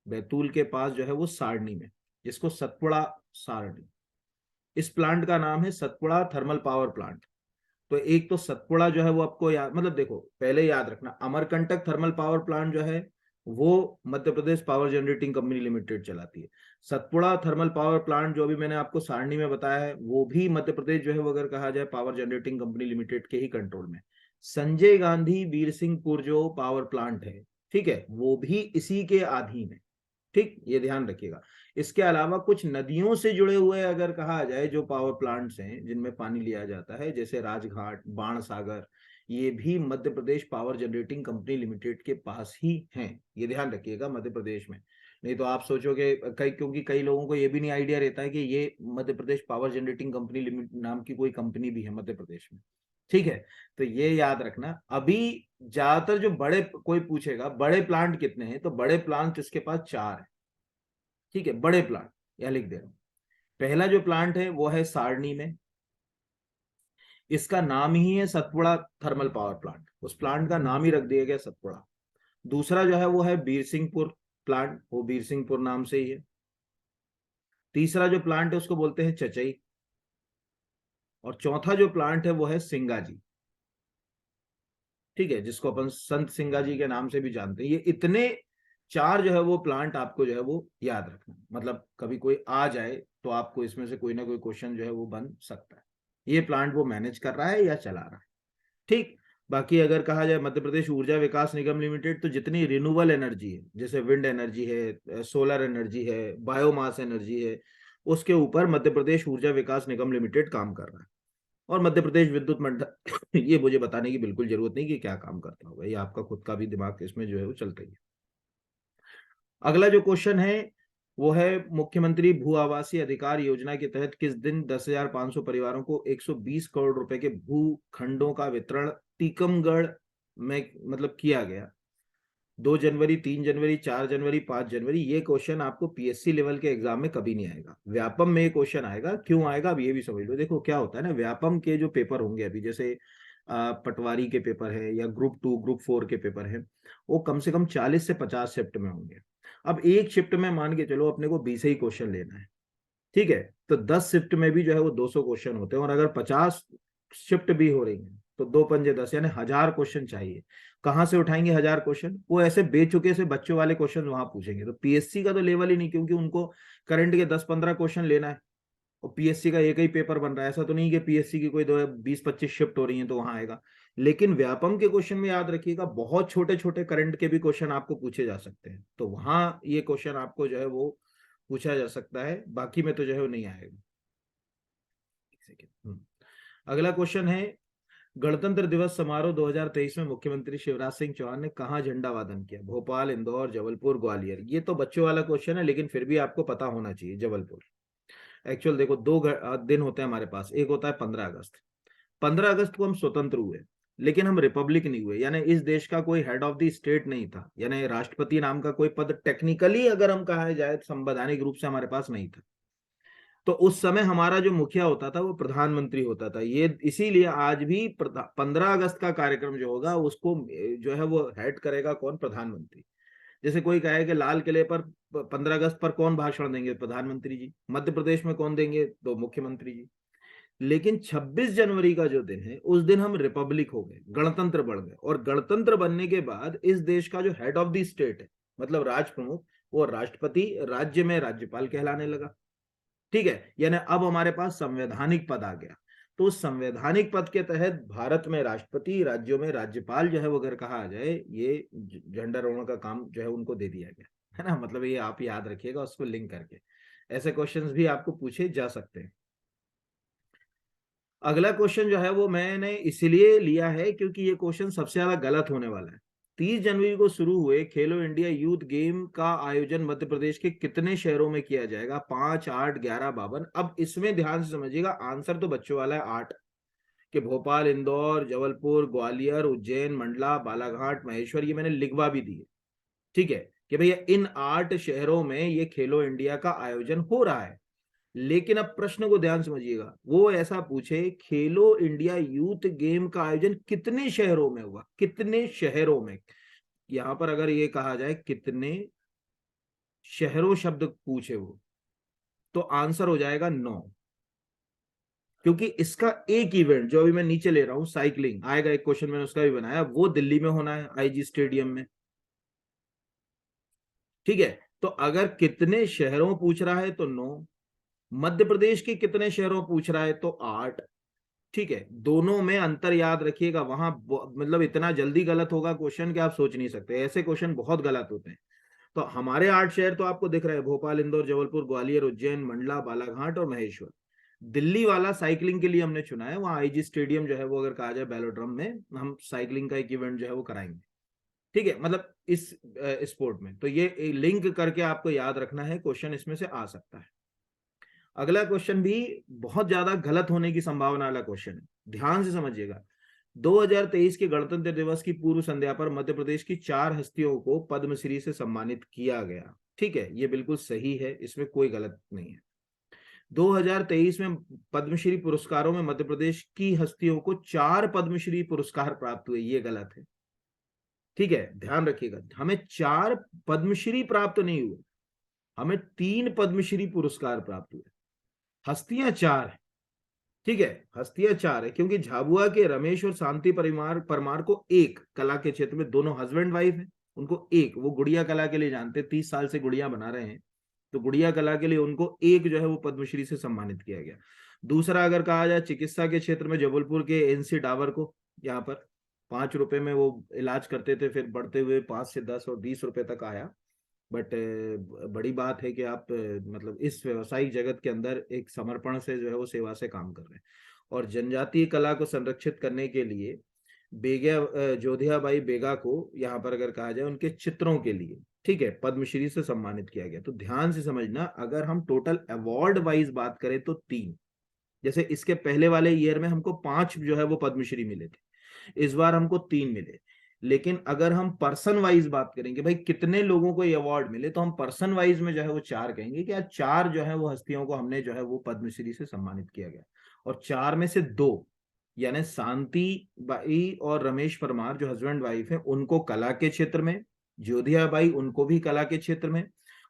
बैतूल के पास जो है वो सारणी में, जिसको सतपुड़ा सारणी, इस प्लांट का नाम है सतपुड़ा थर्मल पावर प्लांट। तो एक तो सतपुड़ा जो है वो आपको याद, मतलब देखो पहले याद रखना, अमरकंटक थर्मल पावर प्लांट जो है वो Madhya Pradesh power generating company limited चलाती है। सतपुड़ा थर्मल पावर प्लांट जो अभी मैंने आपको सारणी में बताया है वो भी मध्य प्रदेश जो है वो अगर कहा जाए पावर जनरेटिंग कंपनी लिमिटेड के ही कंट्रोल में। संजय गांधी वीर सिंहपुर जो पावर प्लांट है, ठीक है, वो भी इसी के अधीन है। ठीक, ये ध्यान रखिएगा। इसके अलावा कुछ नदियों से जुड़े हुए अगर कहा जाए जो पावर प्लांट्स हैं जिनमें पानी लिया जाता है, जैसे राजघाट, बाणसागर, ये भी Madhya Pradesh power generating company limited के पास ही हैं। ये ध्यान रखिएगा मध्य प्रदेश में। नहीं तो आप सोचोगे क्योंकि कई लोगों को ये भी नहीं आइडिया रहता है कि ये Madhya Pradesh power generating company limited नाम की कोई कंपनी भी है मध्य प्रदेश में। ठीक है, तो ये याद रखना। अभी ज्यादातर जो बड़े, कोई पूछेगा बड़े प्लांट कितने हैं, तो बड़े प्लांट इसके पास 4 है। ठीक है, बड़े प्लांट यह लिख दे रहा हूं। पहला जो प्लांट है वो है सारणी में, इसका नाम ही है सतपुड़ा थर्मल पावर प्लांट, उस प्लांट का नाम ही रख दिया गया सतपुड़ा। दूसरा जो है वो है बीरसिंहपुर प्लांट, वो बीरसिंहपुर नाम से ही है। तीसरा जो प्लांट है उसको बोलते हैं चचई, और चौथा जो प्लांट है वो है सिंगाजी। ठीक है, जिसको अपन संत सिंगाजी के नाम से भी जानते हैं। ये इतने 4 जो है वो प्लांट आपको जो है वो याद रखना, मतलब कभी कोई आ जाए तो आपको इसमें से कोई ना कोई क्वेश्चन जो है वो बन सकता है। ये प्लांट वो मैनेज कर रहा है या चला रहा है। ठीक, बाकी अगर कहा जाए मध्य प्रदेश ऊर्जा विकास निगम लिमिटेड, तो जितनी रिन्यूएबल एनर्जी है, जैसे विंड एनर्जी है, सोलर एनर्जी है, बायोमास एनर्जी है, उसके ऊपर मध्य प्रदेश ऊर्जा विकास निगम लिमिटेड काम कर रहा है। और मध्य प्रदेश विद्युत मंडल ये मुझे बताने की बिल्कुल जरूरत नहीं कि क्या काम करता होगा, ये आपका खुद का भी दिमाग इसमें जो है वो चलता ही है। अगला जो क्वेश्चन है वो है, मुख्यमंत्री भू आवासीय अधिकार योजना के तहत किस दिन 10,500 परिवारों को 120 करोड़ रुपए के भू खंडों का वितरण टीकमगढ़ में मतलब किया गया? 2 जनवरी, 3 जनवरी, 4 जनवरी, 5 जनवरी। ये क्वेश्चन आपको पीएससी लेवल के एग्जाम में कभी नहीं आएगा, व्यापम में ये क्वेश्चन आएगा। क्यों आएगा अब ये भी समझ लो। देखो क्या होता है ना, व्यापम के जो पेपर होंगे अभी, जैसे पटवारी के पेपर है या ग्रुप 2 ग्रुप 4 के पेपर है, वो कम से कम 40 से 50 शिफ्ट में होंगे। अब एक शिफ्ट में मान के चलो अपने को 20 ही क्वेश्चन लेना है, ठीक है, तो 10 शिफ्ट में भी जो है वो 200 क्वेश्चन होते हैं, और अगर 50 शिफ्ट भी हो रही है तो 2 पंजे 10, यानी 1000 क्वेश्चन चाहिए। कहां से उठाएंगे 1000 क्वेश्चन? वो ऐसे बेचुके से बच्चों वाले क्वेश्चन वहां पूछेंगे, तो पीएससी का तो लेवल ही नहीं, क्योंकि उनको करंट के 10-15 क्वेश्चन लेना है, और पीएससी का एक ही पेपर बन रहा है। ऐसा तो नहीं कि पीएससी की कोई 20-25 शिफ्ट हो रही है तो वहां आएगा। लेकिन व्यापम के क्वेश्चन में याद रखिएगा, बहुत छोटे छोटे करंट के भी क्वेश्चन आपको पूछे जा सकते हैं, तो वहां ये क्वेश्चन आपको जो है वो पूछा जा सकता है, बाकी में तो जो है वो नहीं आएगा। अगला क्वेश्चन है, गणतंत्र दिवस समारोह 2023 में मुख्यमंत्री शिवराज सिंह चौहान ने कहाँ झंडा वादन किया? भोपाल, इंदौर, जबलपुर, ग्वालियर। ये तो बच्चों वाला क्वेश्चन है, लेकिन फिर भी आपको पता होना चाहिए। जबलपुर। एक्चुअल देखो, 2 दिन होते हैं हमारे पास। एक होता है 15 अगस्त। 15 अगस्त को हम स्वतंत्र हुए, लेकिन हम रिपब्लिक नहीं हुए, यानी इस देश का कोई हेड ऑफ द स्टेट नहीं था, यानी राष्ट्रपति नाम का कोई पद टेक्निकली अगर हम कहा जाए संवैधानिक रूप से हमारे पास नहीं था। तो उस समय हमारा जो मुखिया होता था वो प्रधानमंत्री होता था। ये इसीलिए आज भी 15 अगस्त का कार्यक्रम जो होगा उसको जो है वो हेड करेगा कौन? प्रधानमंत्री। जैसे कोई कहे कि लाल किले पर 15 अगस्त पर कौन भाषण देंगे? प्रधानमंत्री जी। मध्य प्रदेश में कौन देंगे? तो मुख्यमंत्री जी। लेकिन 26 जनवरी का जो दिन है उस दिन हम रिपब्लिक हो गए, गणतंत्र बन गए, और गणतंत्र बनने के बाद इस देश का जो हेड ऑफ द स्टेट है, मतलब राष्ट्र प्रमुख, वो राष्ट्रपति, राज्य में राज्यपाल कहलाने लगा। ठीक है, यानी अब हमारे पास संवैधानिक पद आ गया। तो संवैधानिक पद के तहत भारत में राष्ट्रपति, राज्यों में राज्यपाल जो है वो अगर कहा जाए, ये झंडारोहण का काम जो है उनको दे दिया गया है ना। मतलब ये आप याद रखिएगा उसको लिंक करके, ऐसे क्वेश्चंस भी आपको पूछे जा सकते हैं। अगला क्वेश्चन जो है वो मैंने इसलिए लिया है क्योंकि ये क्वेश्चन सबसे ज्यादा गलत होने वाला है। 30 जनवरी को शुरू हुए खेलो इंडिया यूथ गेम का आयोजन मध्य प्रदेश के कितने शहरों में किया जाएगा? 5, 8, 11, 52। अब इसमें ध्यान से समझिएगा, आंसर तो बच्चों वाला है 8, कि भोपाल, इंदौर, जबलपुर, ग्वालियर, उज्जैन, मंडला, बालाघाट, महेश्वर, ये मैंने लिखवा भी दिए। ठीक है कि भैया इन 8 शहरों में ये खेलो इंडिया का आयोजन हो रहा है। लेकिन अब प्रश्न को ध्यान समझिएगा, वो ऐसा पूछे खेलो इंडिया यूथ गेम का आयोजन कितने शहरों में हुआ, कितने शहरों में। यहां पर अगर ये कहा जाए कितने शहरों शब्द पूछे वो, तो आंसर हो जाएगा 9, क्योंकि इसका एक इवेंट जो अभी मैं नीचे ले रहा हूं साइकिलिंग आएगा, एक क्वेश्चन मैंने उसका भी बनाया, वो दिल्ली में होना है आईजी स्टेडियम में। ठीक है, तो अगर कितने शहरों पूछ रहा है तो 9, मध्य प्रदेश के कितने शहरों पूछ रहा है तो 8। ठीक है, दोनों में अंतर याद रखिएगा, वहां मतलब इतना जल्दी गलत होगा क्वेश्चन कि आप सोच नहीं सकते, ऐसे क्वेश्चन बहुत गलत होते हैं। तो हमारे 8 शहर तो आपको दिख रहे हैं, भोपाल, इंदौर, जबलपुर, ग्वालियर, उज्जैन, मंडला, बालाघाट और महेश्वर। दिल्ली वाला साइकिलिंग के लिए हमने चुना है, वहां आईजी स्टेडियम जो है वो अगर कहा जाए बेलोड्रम में हम साइकिलिंग का एक इवेंट जो है वो कराएंगे। ठीक है, मतलब इस स्पोर्ट में, तो ये लिंक करके आपको याद रखना है, क्वेश्चन इसमें से आ सकता है। अगला क्वेश्चन भी बहुत ज्यादा गलत होने की संभावना वाला क्वेश्चन है, ध्यान से समझिएगा। 2023 के गणतंत्र दिवस की पूर्व संध्या पर मध्य प्रदेश की 4 हस्तियों को पद्मश्री से सम्मानित किया गया। ठीक है, ये बिल्कुल सही है, इसमें कोई गलत नहीं है। 2023 में पद्मश्री पुरस्कारों में मध्य प्रदेश की हस्तियों को 4 पद्मश्री पुरस्कार प्राप्त हुए, ये गलत है। ठीक है, ध्यान रखिएगा, हमें 4 पद्मश्री प्राप्त नहीं हुए, हमें 3 पद्मश्री पुरस्कार प्राप्त हुए, हस्तियां 4 है। ठीक है, हस्तियां 4 है क्योंकि झाबुआ के रमेश और शांति परमार परमार को एक कला के क्षेत्र में, दोनों हस्बैंड वाइफ है, उनको एक, वो गुड़िया कला के लिए जानते, 30 साल से गुड़िया बना रहे हैं, तो गुड़िया कला के लिए उनको एक जो है वो पद्मश्री से सम्मानित किया गया। दूसरा अगर कहा जाए चिकित्सा के क्षेत्र में, जबलपुर के एनसी डावर को, यहाँ पर 5 रुपए में वो इलाज करते थे, फिर बढ़ते हुए 5 से 10 और 20 रुपए तक आया। बट बड़ी बात है कि आप मतलब इस व्यवसायिक जगत के अंदर एक समर्पण से जो है वो सेवा से काम कर रहे हैं। और जनजातीय कला को संरक्षित करने के लिए बेगा जोधिया बाई बेगा को यहाँ पर अगर कहा जाए उनके चित्रों के लिए, ठीक है, पद्मश्री से सम्मानित किया गया। तो ध्यान से समझना, अगर हम टोटल अवार्ड वाइज बात करें तो 3, जैसे इसके पहले वाले ईयर में हमको 5 जो है वो पद्मश्री मिले थे, इस बार हमको 3 मिले। लेकिन अगर हम पर्सन वाइज बात करेंगे, भाई कितने लोगों को ये अवार्ड मिले, तो हम पर्सन वाइज में जो है वो 4 कहेंगे कि आज 4 जो है वो हस्तियों को हमने जो है वो पद्मश्री से सम्मानित किया गया। और 4 में से 2 यानी शांति बाई और रमेश परमार जो हस्बैंड वाइफ है उनको कला के क्षेत्र में, ज्योतिया बाई उनको भी कला के क्षेत्र में,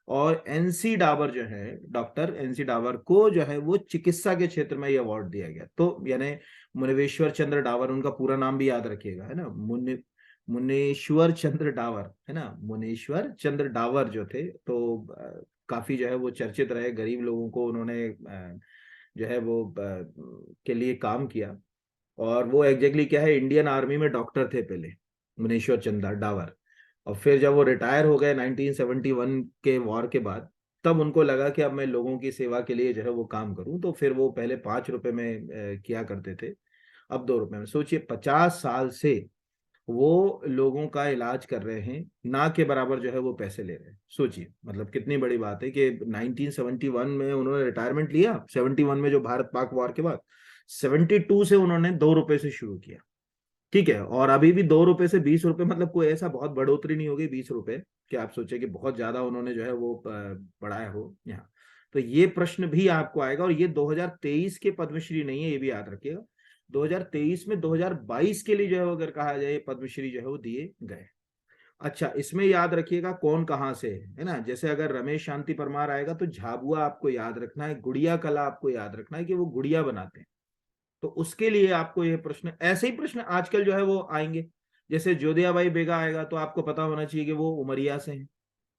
और एनसी डावर जो है, डॉक्टर एनसी डावर को जो है वो चिकित्सा के क्षेत्र में ये अवार्ड दिया गया। तो यानी मुनेश्वर चंद्र डावर, उनका पूरा नाम भी याद रखिएगा, है ना, मुनेश्वर चंद्र डावर, है ना, मुनेश्वर चंद्र डावर जो थे, तो काफी जो है वो चर्चित रहे, गरीब लोगों को उन्होंने जो है वो के लिए काम किया। और वो एग्जैक्टली क्या है, इंडियन आर्मी में डॉक्टर थे पहले, मुनेश्वर चंद्र डावर। और फिर जब वो रिटायर हो गए 1971 के वॉर के बाद, तब उनको लगा कि अब मैं लोगों की सेवा के लिए जो है वो काम करूं, तो फिर वो पहले 5 रुपए में किया करते थे, अब 2 रुपए में। सोचिए 50 साल से वो लोगों का इलाज कर रहे हैं, ना के बराबर जो है वो पैसे ले रहे हैं। सोचिए मतलब कितनी बड़ी बात है कि 1971 में उन्होंने रिटायरमेंट लिया, 71 में जो भारत पाक वॉर के बाद, 72 से उन्होंने 2 रुपए से शुरू किया। ठीक है, और अभी भी 2 रुपए से 20 रुपए, मतलब कोई ऐसा बहुत बढ़ोतरी नहीं होगी 20 रुपए कि आप सोचे कि बहुत ज्यादा उन्होंने जो है वो बढ़ाया हो यहाँ। तो ये प्रश्न भी आपको आएगा, और ये 2023 के पद्मश्री नहीं है, ये भी याद रखिएगा। 2023 में 2022 के लिए जो है अगर कहा जाए पद्मश्री जो है वो दिए गए। अच्छा, इसमें याद रखिएगा कौन कहाँ से है ना, जैसे अगर रमेश शांति परमार आएगा तो झाबुआ आपको याद रखना है, गुड़िया कला आपको याद रखना है कि वो गुड़िया बनाते हैं। तो उसके लिए आपको ये प्रश्न, ऐसे ही प्रश्न आजकल जो है वो आएंगे। जैसे जोधिया बाई बेगा आएगा तो आपको पता होना चाहिए कि वो उमरिया से हैं।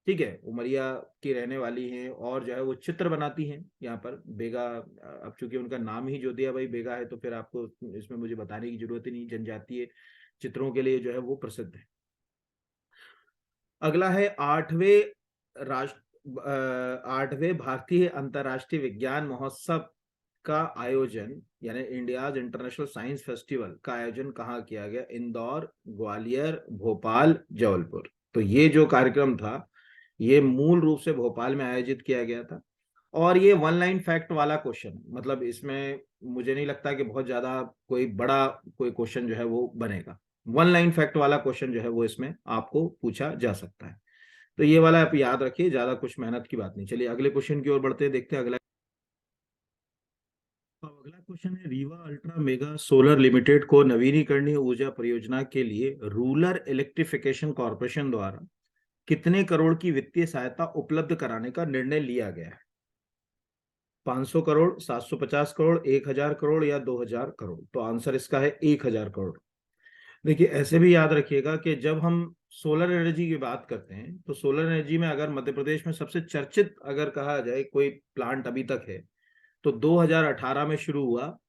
ठीक है, उमरिया की रहने वाली हैं और जो है वो चित्र बनाती हैं यहाँ पर बेगा। अब चूंकि उनका नाम ही ज्योतिया बाई बेगा है तो फिर आपको इसमें मुझे बताने की जरूरत ही नहीं, जनजातीय चित्रों के लिए जो है वो प्रसिद्ध है। अगला है आठवें भारतीय अंतर्राष्ट्रीय विज्ञान महोत्सव का आयोजन, यानी इंडियाज इंटरनेशनल साइंस फेस्टिवल का आयोजन कहाँ किया गया? इंदौर, ग्वालियर, भोपाल, जबलपुर। तो ये जो कार्यक्रम था ये मूल रूप से भोपाल में आयोजित किया गया था। और ये वन लाइन फैक्ट वाला क्वेश्चन, मतलब इसमें मुझे नहीं लगता कि बहुत ज्यादा कोई बड़ा कोई क्वेश्चन जो है वो बनेगा। वन लाइन फैक्ट वाला क्वेश्चन जो है वो इसमें आपको पूछा जा सकता है। तो ये वाला आप याद रखिए, ज्यादा कुछ मेहनत की बात नहीं। चलिए अगले क्वेश्चन की ओर बढ़ते हैं, देखते हैं अगला। अब अगला क्वेश्चन है, Rewa ultra mega solar limited को नवीनीकरणीय ऊर्जा परियोजना के लिए रूरल इलेक्ट्रिफिकेशन कॉर्पोरेशन द्वारा कितने करोड़ की वित्तीय सहायता उपलब्ध कराने का निर्णय लिया गया है? 500 करोड़, 750 करोड़, 1000 करोड़ या 2000 करोड़? तो आंसर इसका है 1000 करोड़। देखिए ऐसे भी याद रखिएगा कि जब हम सोलर एनर्जी की बात करते हैं तो सोलर एनर्जी में अगर मध्य प्रदेश में सबसे चर्चित अगर कहा जाए कोई प्लांट अभी तक है तो 2018 में शुरू हुआ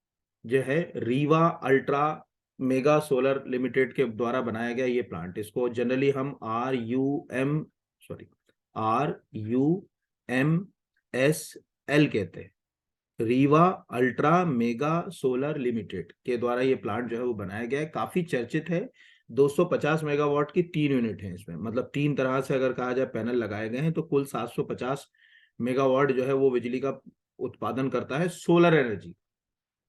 जो है Rewa ultra mega solar limited के द्वारा बनाया गया ये प्लांट। इसको जनरली हम RUMSL कहते हैं। Rewa ultra mega solar limited के द्वारा ये प्लांट जो है वो बनाया गया है, काफी चर्चित है। 250 मेगावाट की 3 यूनिट है इसमें, मतलब 3 तरह से अगर कहा जाए पैनल लगाए गए हैं, तो कुल 750 मेगावाट जो है वो बिजली का उत्पादन करता है सोलर एनर्जी।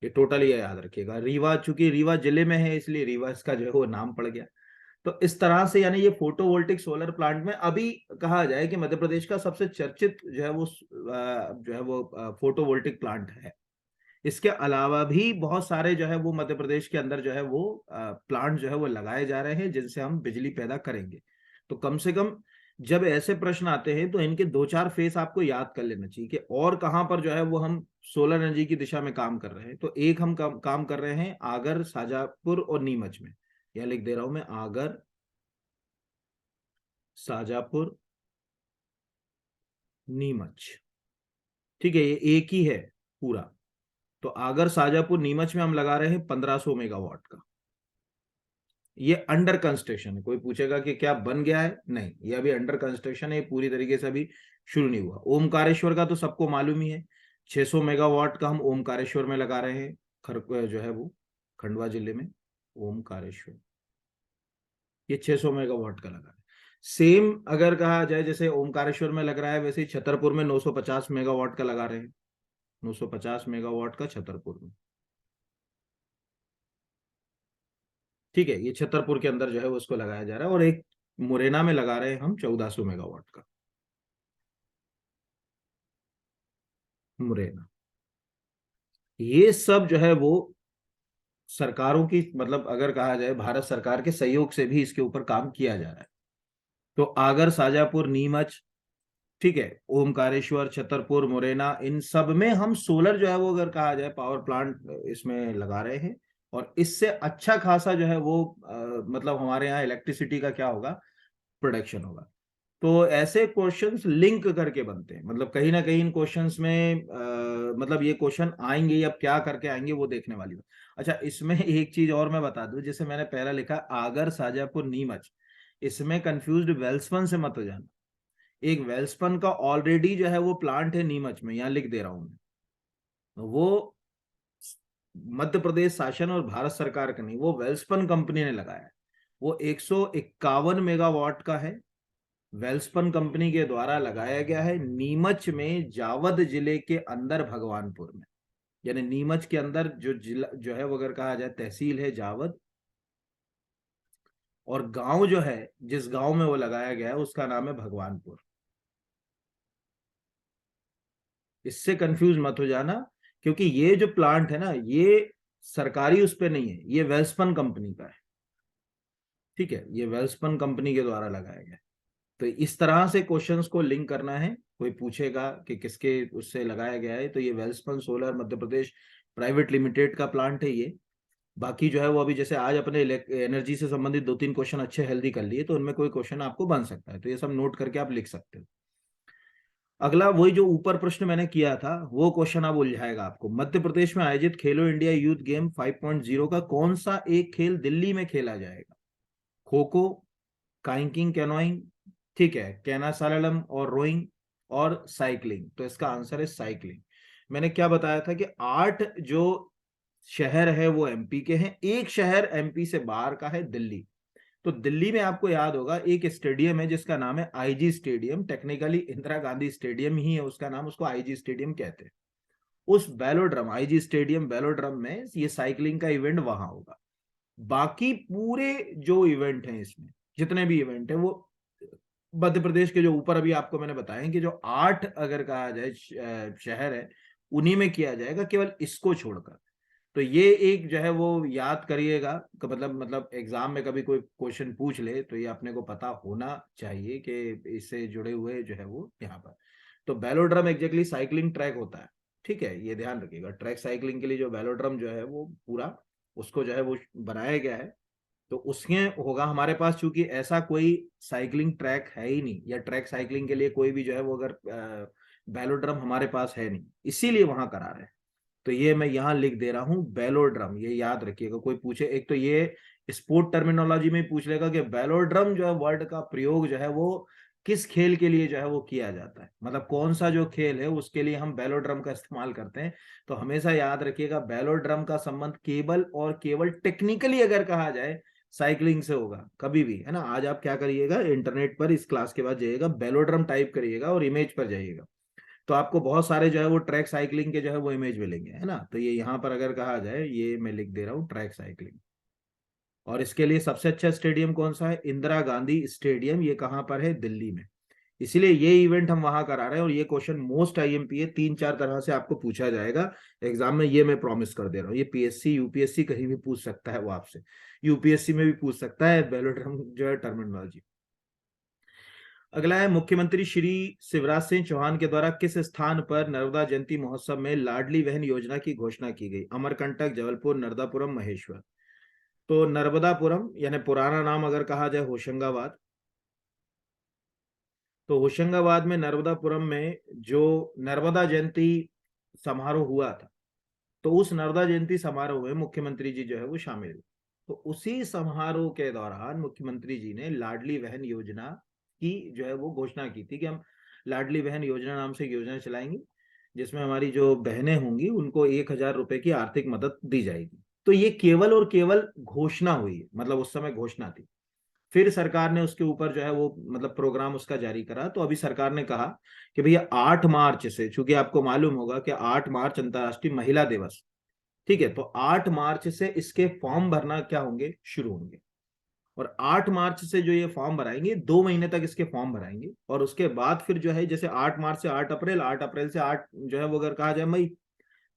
ये टोटल ये याद रखिएगा। रीवा, चूंकि रीवा जिले में है इसलिए रीवा इसका जो है वो नाम पड़ गया। तो इस तरह से यानी ये फोटोवोल्टिक सोलर प्लांट में अभी कहा जाए कि मध्य प्रदेश का सबसे चर्चित जो है वो फोटोवोल्टिक प्लांट है। इसके अलावा भी बहुत सारे जो है वो मध्य प्रदेश के अंदर जो है वो प्लांट जो है वो लगाए जा रहे हैं जिनसे हम बिजली पैदा करेंगे। तो कम से कम जब ऐसे प्रश्न आते हैं तो इनके 2-4 फेस आपको याद कर लेना चाहिए कि और कहां पर जो है वो हम सोलर एनर्जी की दिशा में काम कर रहे हैं। तो एक हम काम कर रहे हैं आगर, शाजापुर और नीमच में। यह लिख दे रहा हूं मैं, आगर, शाजापुर, नीमच। ठीक है, ये एक ही है पूरा। तो आगर, शाजापुर, नीमच में हम लगा रहे हैं 1500 मेगावाट का। ये अंडर कंस्ट्रक्शन है। कोई पूछेगा कि क्या बन गया है? नहीं, ये अभी अंडर कंस्ट्रक्शन है, पूरी तरीके से अभी शुरू नहीं हुआ। ओमकारेश्वर का तो सबको मालूम ही है, 600 मेगावाट का हम ओमकारेश्वर में लगा रहे हैं, खर जो है वो खंडवा जिले में ओमकारेश्वर, ये 600 मेगावाट का लगा है। सेम अगर कहा जाए जैसे ओमकारेश्वर में लग रहा है वैसे ही छतरपुर में 950 मेगावाट का लगा रहे हैं, 950 मेगावाट का छतरपुर में। ठीक है, ये छतरपुर के अंदर जो है वो उसको लगाया जा रहा है। और एक मुरैना में लगा रहे हैं हम 1400 मेगावाट का, मुरैना। ये सब जो है वो सरकारों की, मतलब अगर कहा जाए भारत सरकार के सहयोग से भी इसके ऊपर काम किया जा रहा है। तो आगर, शाजापुर, नीमच, ठीक है, ओमकारेश्वर, छतरपुर, मुरैना, इन सब में हम सोलर जो है वो अगर कहा जाए पावर प्लांट इसमें लगा रहे हैं। और इससे अच्छा खासा जो है वो मतलब हमारे यहाँ इलेक्ट्रिसिटी का क्या होगा, प्रोडक्शन होगा। तो ऐसे क्वेश्चंस लिंक करके बनते हैं, मतलब कहीं ना कहीं इन क्वेश्चंस में मतलब ये क्वेश्चन आएंगे या क्या करके आएंगे वो देखने वाली बात। अच्छा, इसमें एक चीज और मैं बता दूं, जैसे मैंने पहला लिखा आगर, शाजापुर, नीमच, इसमें कंफ्यूज्ड वेल्सपन से मत हो जाना। एक वेल्सपन का ऑलरेडी जो है वो प्लांट है नीमच में, यहां लिख दे रहा हूं मैं। वो मध्य प्रदेश शासन और भारत सरकार का नहीं, वो वेल्सपन कंपनी ने लगाया है। वो 151 मेगावाट का है, वेल्सपन कंपनी के द्वारा लगाया गया है नीमच में, जावद जिले के अंदर, भगवानपुर में। यानी नीमच के अंदर जो जिला जो है वो अगर कहा जाए तहसील है जावद, और गांव जो है जिस गांव में वो लगाया गया है उसका नाम है भगवानपुर। इससे कंफ्यूज मत हो जाना, क्योंकि ये जो प्लांट है ना ये सरकारी उस पे नहीं है, ये वेल्सपन कंपनी का है। ठीक है, ये वेल्सपन कंपनी के द्वारा लगाया गया है। तो इस तरह से क्वेश्चंस को लिंक करना है। कोई पूछेगा कि किसके उससे लगाया गया है, तो ये Welspun solar Madhya Pradesh private limited का प्लांट है ये। बाकी जो है वो अभी जैसे आज अपने एनर्जी से संबंधित 2-3 क्वेश्चन अच्छे हेल्दी कर लिए, तो उनमें कोई क्वेश्चन आपको बन सकता है, तो ये सब नोट करके आप लिख सकते हो। अगला वही जो ऊपर प्रश्न मैंने किया था वो क्वेश्चन अब उलझाएगा आपको। मध्य प्रदेश में आयोजित खेलो इंडिया यूथ गेम 5.0 का कौन सा एक खेल दिल्ली में खेला जाएगा? खो खो, काइकिंग, कैनोइंग, ठीक है, कैना सालम और रोइंग, और साइकिलिंग। तो इसका आंसर है साइकिलिंग। मैंने क्या बताया था कि 8 जो शहर है वो एमपी के हैं, एक शहर एमपी से बाहर का है, दिल्ली। तो दिल्ली में आपको याद होगा एक स्टेडियम है जिसका नाम है IG stadium, technically Indira Gandhi stadium ही है उसका नाम, उसको आईजी स्टेडियम कहते हैं। उस वेलोड्रम, आईजी स्टेडियम वेलोड्रम में ये साइकिलिंग का इवेंट वहां होगा। बाकी पूरे जो इवेंट हैं इसमें, जितने भी इवेंट हैं वो मध्य प्रदेश के जो ऊपर अभी आपको मैंने बताया कि जो 8 अगर कहा जाए शहर है, उन्हीं में किया जाएगा, केवल इसको छोड़कर। तो ये एक जो है वो याद करिएगा, मतलब एग्जाम में कभी कोई क्वेश्चन पूछ ले तो ये अपने को पता होना चाहिए कि इससे जुड़े हुए जो है वो यहाँ पर। तो वेलोड्रम एग्जैक्टली साइकिलिंग ट्रैक होता है, ठीक है, ये ध्यान रखिएगा। ट्रैक साइकिलिंग के लिए जो वेलोड्रम जो है वो पूरा उसको जो है वो बनाया गया है। तो उसमें होगा हमारे पास, चूंकि ऐसा कोई साइकिलिंग ट्रैक है ही नहीं, या ट्रैक साइकिलिंग के लिए कोई भी जो है वो अगर वेलोड्रम हमारे पास है नहीं, इसीलिए वहां करा रहे हैं। तो ये मैं यहां लिख दे रहा हूं बेलोड्रम, ये याद रखिएगा। कोई पूछे, एक तो ये स्पोर्ट टर्मिनोलॉजी में पूछ लेगा कि बेलोड्रम जो है वर्ड का प्रयोग जो है वो किस खेल के लिए जो है वो किया जाता है, मतलब कौन सा जो खेल है उसके लिए हम बेलोड्रम का इस्तेमाल करते हैं। तो हमेशा याद रखिएगा बेलोड्रम का संबंध केवल और केवल टेक्निकली अगर कहा जाए साइकिलिंग से होगा, कभी भी, है ना। आज आप क्या करिएगा, इंटरनेट पर इस क्लास के बाद जाइएगा, बेलोड्रम टाइप करिएगा और इमेज पर जाइएगा, तो आपको बहुत सारे जो है वो ट्रैक साइकिलिंग के जो है वो इमेज मिलेंगे, है ना। तो ये यहाँ पर अगर कहा जाए, ये मैं लिख दे रहा हूँ ट्रैक साइकिलिंग। और इसके लिए सबसे अच्छा स्टेडियम कौन सा है? इंदिरा गांधी स्टेडियम। ये कहाँ पर है? दिल्ली में। इसीलिए ये इवेंट हम वहां करा रहे हैं। और ये क्वेश्चन मोस्ट आईएमपी है, 3-4 तरह से आपको पूछा जाएगा एग्जाम में, ये मैं प्रॉमिस कर दे रहा हूँ। ये पीएससी यूपीएससी कहीं भी पूछ सकता है वो आपसे, यूपीएससी में भी पूछ सकता है वेलोड्रम जो है टर्मिनोलॉजी। अगला है, मुख्यमंत्री श्री शिवराज सिंह चौहान के द्वारा किस स्थान पर नर्मदा जयंती महोत्सव में लाडली बहन योजना की घोषणा की गई? अमरकंटक, जबलपुर, नर्मदापुरम, महेश्वर। तो नर्मदापुरम, यानी पुराना नाम अगर कहा जाए होशंगाबाद, तो होशंगाबाद में नर्मदापुरम में जो नर्मदा जयंती समारोह हुआ था, तो उस नर्मदा जयंती समारोह में मुख्यमंत्री जी जो है वो शामिल हुए। तो उसी समारोह के दौरान मुख्यमंत्री जी ने लाडली बहन योजना की जो है वो घोषणा की थी कि हम लाडली बहन योजना नाम से एक योजना चलाएंगे, जिसमें हमारी जो बहनें होंगी उनको 1,000 रुपए की आर्थिक मदद दी जाएगी। तो ये केवल और केवल घोषणा हुई है, मतलब उस समय घोषणा थी। फिर सरकार ने उसके ऊपर जो है वो मतलब प्रोग्राम उसका जारी करा। तो अभी सरकार ने कहा कि भैया 8 मार्च से, चूंकि आपको मालूम होगा कि 8 मार्च अंतर्राष्ट्रीय महिला दिवस, ठीक है, तो 8 मार्च से इसके फॉर्म भरना क्या होंगे, शुरू होंगे। और 8 मार्च से जो ये फॉर्म भराएंगे, 2 महीने तक इसके फॉर्म भराएंगे। और उसके बाद फिर जो है जैसे 8 मार्च से 8 अप्रैल, 8 अप्रैल से 8 जो है वो अगर कहा जाए मई,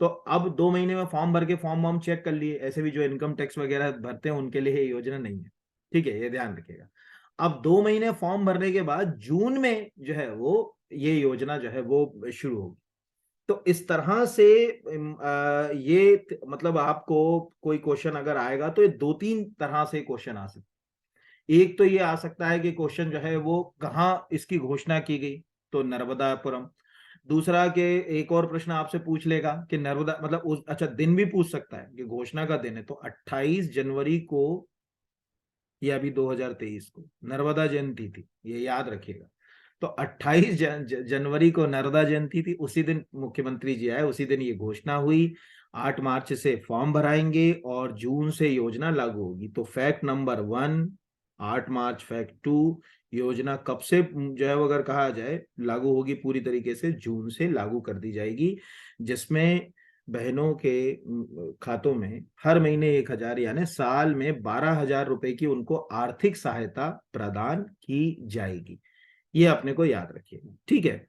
तो अब 2 महीने में फॉर्म भर के फॉर्म वॉर्म चेक कर लिए। ऐसे भी जो इनकम टैक्स वगैरह भरते हैं उनके लिए ये योजना नहीं है, ठीक है, ये ध्यान रखिएगा। अब 2 महीने फॉर्म भरने के बाद जून में जो है वो ये योजना जो है वो शुरू होगी। तो इस तरह से मतलब आपको कोई क्वेश्चन अगर आएगा तो ये 2-3 तरह से क्वेश्चन आ सकते। एक तो ये आ सकता है कि क्वेश्चन जो है वो कहाँ इसकी घोषणा की गई, तो नर्मदापुरम। दूसरा कि एक और प्रश्न आपसे पूछ लेगा कि नर्मदा मतलब अच्छा दिन भी पूछ सकता है कि घोषणा का दिन है, तो 28 जनवरी को या अभी 2023 को नर्मदा जयंती थी, ये याद रखिएगा। तो 28 जनवरी को नर्मदा जयंती थी, उसी दिन मुख्यमंत्री जी आए, उसी दिन ये घोषणा हुई। 8 मार्च से फॉर्म भराएंगे और जून से योजना लागू होगी। तो फैक्ट नंबर 1, 8 मार्च। फैक्ट 2, योजना कब से जो है वो अगर कहा जाए लागू होगी, पूरी तरीके से जून से लागू कर दी जाएगी, जिसमें बहनों के खातों में हर महीने 1,000 यानी साल में 12,000 रुपए की उनको आर्थिक सहायता प्रदान की जाएगी। ये अपने को याद रखिएगा, ठीक है।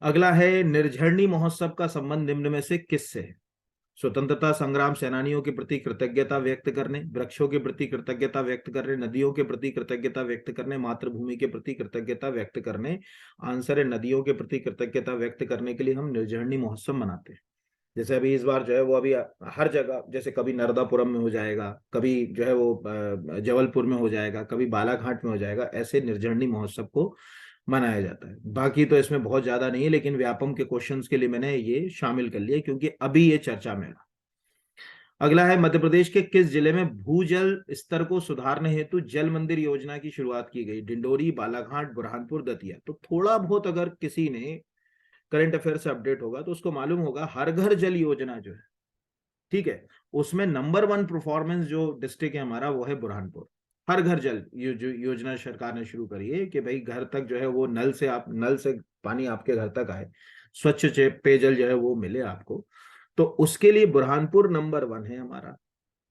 अगला है, निर्झरणी महोत्सव का संबंध निम्न में से किससे है? स्वतंत्रता संग्राम सेनानियों के प्रति कृतज्ञता व्यक्त करने, वृक्षों के प्रति कृतज्ञता व्यक्त करने, नदियों के प्रति कृतज्ञता व्यक्त करने, मातृभूमि के प्रति कृतज्ञता व्यक्त करने। आंसर है नदियों के प्रति कृतज्ञता व्यक्त करने के लिए हम निर्झरणी महोत्सव मनाते हैं। जैसे अभी इस बार जो है वो अभी हर जगह, जैसे कभी नर्मदापुरम में हो जाएगा, कभी जो है वो जबलपुर में हो जाएगा, कभी बालाघाट में हो जाएगा, ऐसे निर्जरणी महोत्सव को मनाया जाता है। बाकी तो इसमें बहुत ज्यादा नहीं है, लेकिन व्यापम के क्वेश्चंस के लिए मैंने ये शामिल कर लिया क्योंकि अभी ये चर्चा में है। अगला है, मध्य प्रदेश के किस जिले में भूजल स्तर को सुधारने हेतु जल मंदिर योजना की शुरुआत की गई? डिंडोरी, बालाघाट, बुरहानपुर, दतिया। तो थोड़ा बहुत अगर किसी ने करंट अफेयर से अपडेट होगा तो उसको मालूम होगा, हर घर जल योजना जो है, ठीक है, उसमें नंबर 1 परफॉर्मेंस जो डिस्ट्रिक्ट है हमारा वो है बुरहानपुर। हर घर जल जो योजना सरकार ने शुरू करी है कि भाई घर तक जो है वो नल से पानी आपके घर तक आए, स्वच्छ पेयजल जो है वो मिले आपको। तो उसके लिए बुरहानपुर नंबर 1 है हमारा।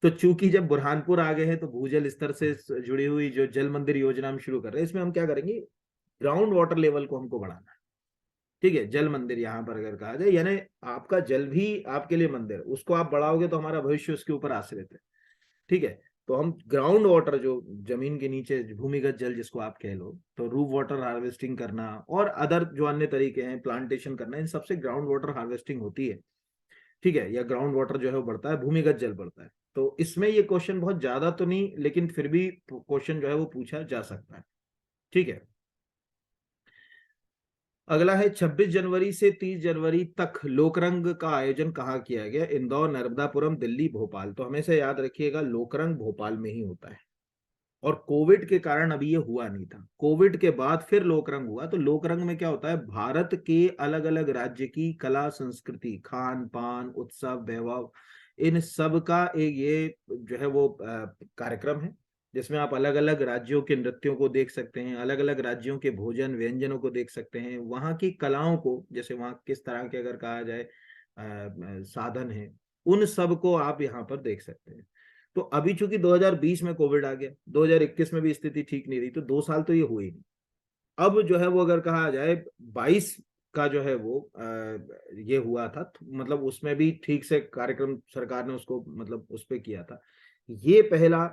तो चूंकि जब बुरहानपुर आ गए हैं तो भूजल स्तर से जुड़ी हुई जो जल मंदिर योजना हम शुरू कर रहे हैं, इसमें हम क्या करेंगे, ग्राउंड वाटर लेवल को हमको बढ़ाना है। ठीक है, जल मंदिर यहां पर अगर कहा जाए, यानी आपका जल भी आपके लिए मंदिर, उसको आप बढ़ाओगे तो हमारा भविष्य उसके ऊपर आश्रित है। ठीक है, तो हम ग्राउंड वाटर, जो जमीन के नीचे भूमिगत जल जिसको आप कह लो, तो रूफ वाटर हार्वेस्टिंग करना और अदर जो अन्य तरीके हैं, प्लांटेशन करना, इन सबसे ग्राउंड वाटर हार्वेस्टिंग होती है। ठीक है, या ग्राउंड वाटर जो है वो बढ़ता है, भूमिगत जल बढ़ता है। तो इसमें ये क्वेश्चन बहुत ज्यादा तो नहीं, लेकिन फिर भी क्वेश्चन जो है वो पूछा जा सकता है। ठीक है, अगला है, 26 जनवरी से 30 जनवरी तक लोकरंग का आयोजन कहाँ किया गया? इंदौर, नर्मदापुरम, दिल्ली, भोपाल। तो हमेशा याद रखिएगा, लोकरंग भोपाल में ही होता है। और कोविड के कारण अभी ये हुआ नहीं था, कोविड के बाद फिर लोकरंग हुआ। तो लोकरंग में क्या होता है, भारत के अलग अलग राज्य की कला संस्कृति, खान पान, उत्सव, वैभव, इन सब का एक ये जो है वो कार्यक्रम है, जिसमें आप अलग अलग राज्यों के नृत्यों को देख सकते हैं, अलग अलग राज्यों के भोजन व्यंजनों को देख सकते हैं, वहाँ की कलाओं को, जैसे वहाँ किस तरह के अगर कहा जाए साधन है, उन सब को आप यहाँ पर देख सकते हैं। तो अभी चूंकि 2020 में कोविड आ गया, 2021 में भी स्थिति ठीक नहीं रही, तो 2 साल तो ये हुई नहीं। अब जो है वो अगर कहा जाए 22 का जो है वो ये हुआ था, मतलब उसमें भी ठीक से कार्यक्रम सरकार ने उसको मतलब उस पे किया था। ये पहला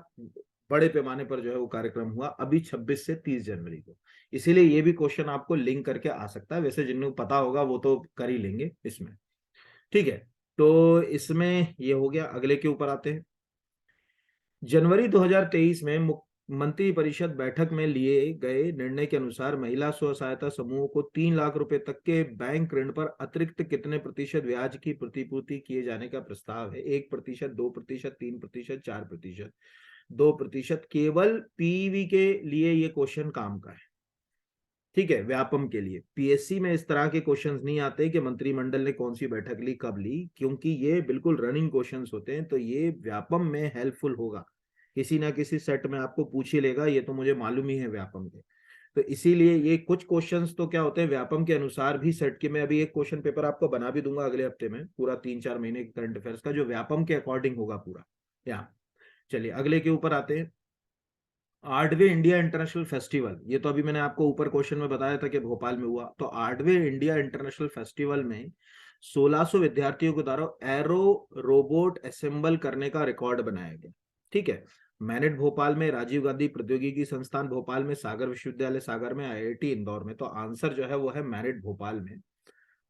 बड़े पैमाने पर जो है वो कार्यक्रम हुआ अभी 26 से 30 जनवरी को। इसीलिए ये भी क्वेश्चन आपको लिंक करके आ सकता है। वैसे जिनको पता होगा वो तो कर ही लेंगे इसमें। ठीक है, तो इसमें ये हो गया। अगले के ऊपर आते हैं। जनवरी 2023 में मंत्रिपरिषद बैठक में लिए गए निर्णय के अनुसार महिला स्व सहायता समूहों को 3 लाख रुपए तक के बैंक ऋण पर अतिरिक्त कितने प्रतिशत ब्याज की प्रतिपूर्ति किए जाने का प्रस्ताव है? 1%, 2%, 3%, 4%। 2%। केवल पीवी के लिए ये क्वेश्चन काम का है। ठीक है, व्यापम के लिए। पीएससी में इस तरह के क्वेश्चंस नहीं आते कि मंत्रिमंडल ने कौन सी बैठक ली, कब ली, क्योंकि ये बिल्कुल रनिंग क्वेश्चंस होते हैं। तो ये व्यापम में हेल्पफुल होगा, किसी ना किसी सेट में आपको पूछ ही लेगा, ये तो मुझे मालूम ही है व्यापम के। तो इसीलिए ये कुछ क्वेश्चंस तो क्या होते हैं व्यापम के अनुसार भी सेट के। मैं अभी एक क्वेश्चन पेपर आपको बना भी दूंगा अगले हफ्ते में, पूरा 3-4 महीने के करंट अफेयर्स का, जो व्यापम के अकॉर्डिंग होगा पूरा। यहाँ चलिए अगले के ऊपर आते हैं। 8वें इंडिया इंटरनेशनल फेस्टिवल, ये तो अभी मैंने आपको ऊपर क्वेश्चन में बताया था कि भोपाल में हुआ। तो 8वें इंडिया इंटरनेशनल फेस्टिवल में 1600 विद्यार्थियों के द्वारा एरो रोबोट असेंबल करने का रिकॉर्ड बनाया गया। ठीक है, मैनेट भोपाल में, राजीव गांधी प्रौद्योगिकी संस्थान भोपाल में, सागर विश्वविद्यालय सागर में, आईआईटी इंदौर में। तो आंसर जो है वो है मैनेट भोपाल में।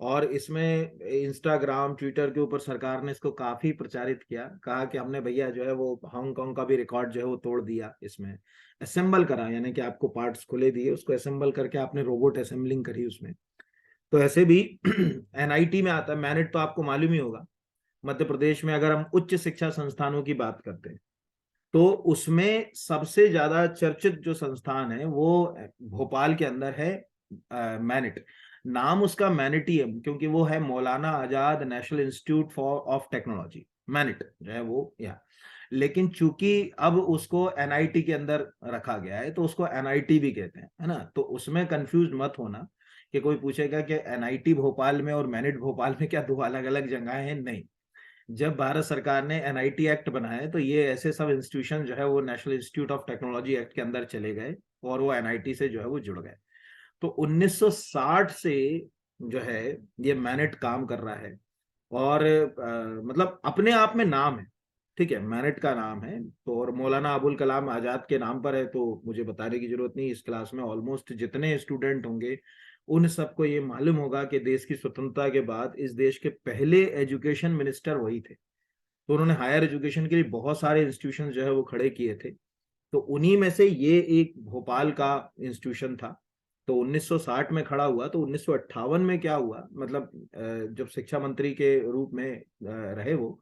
और इसमें इंस्टाग्राम, ट्विटर के ऊपर सरकार ने इसको काफी प्रचारित किया, कहा कि हमने भैया जो है वो हांगकांग का भी रिकॉर्ड जो है वो तोड़ दिया। इसमें असेंबल करा, यानी कि आपको पार्ट्स खुले दिए, उसको असेंबल करके आपने रोबोट असेंबलिंग करी उसमें। तो ऐसे भी एनआईटी में आता है। मैनेट तो आपको मालूम ही होगा, मध्य प्रदेश में अगर हम उच्च शिक्षा संस्थानों की बात करते हैं तो उसमें सबसे ज्यादा चर्चित जो संस्थान है वो भोपाल के अंदर है, मैनेट। नाम उसका मैनेटियम, क्योंकि वो है Maulana Azad national institute for of technology, MANIT जो है वो यहाँ। लेकिन चूंकि अब उसको एनआईटी के अंदर रखा गया है तो उसको एनआईटी भी कहते हैं, है ना। तो उसमें कंफ्यूज मत होना कि कोई पूछेगा कि एनआईटी भोपाल में और मैनेट भोपाल में क्या दो अलग अलग जगह हैं। नहीं, जब भारत सरकार ने एनआईटी एक्ट बनाया तो ये ऐसे सब इंस्टीट्यूशन जो है वो national institute of technology act के अंदर चले गए और वो एनआईटी से जो है वो जुड़ गए। तो 1960 से जो है ये मैनेट काम कर रहा है। और मतलब अपने आप में नाम है, ठीक है, मेरिट का नाम है। तो और मौलाना अबुल कलाम आजाद के नाम पर है, तो मुझे बताने की जरूरत नहीं। इस क्लास में ऑलमोस्ट जितने स्टूडेंट होंगे उन सबको ये मालूम होगा कि देश की स्वतंत्रता के बाद इस देश के पहले एजुकेशन मिनिस्टर वही थे। तो उन्होंने हायर एजुकेशन के लिए बहुत सारे इंस्टीट्यूशन जो है वो खड़े किए थे। तो उन्हीं में से ये एक भोपाल का इंस्टीट्यूशन था। तो 1960 में खड़ा हुआ। तो 1958 में क्या हुआ, मतलब जब शिक्षा मंत्री के रूप में रहे वो,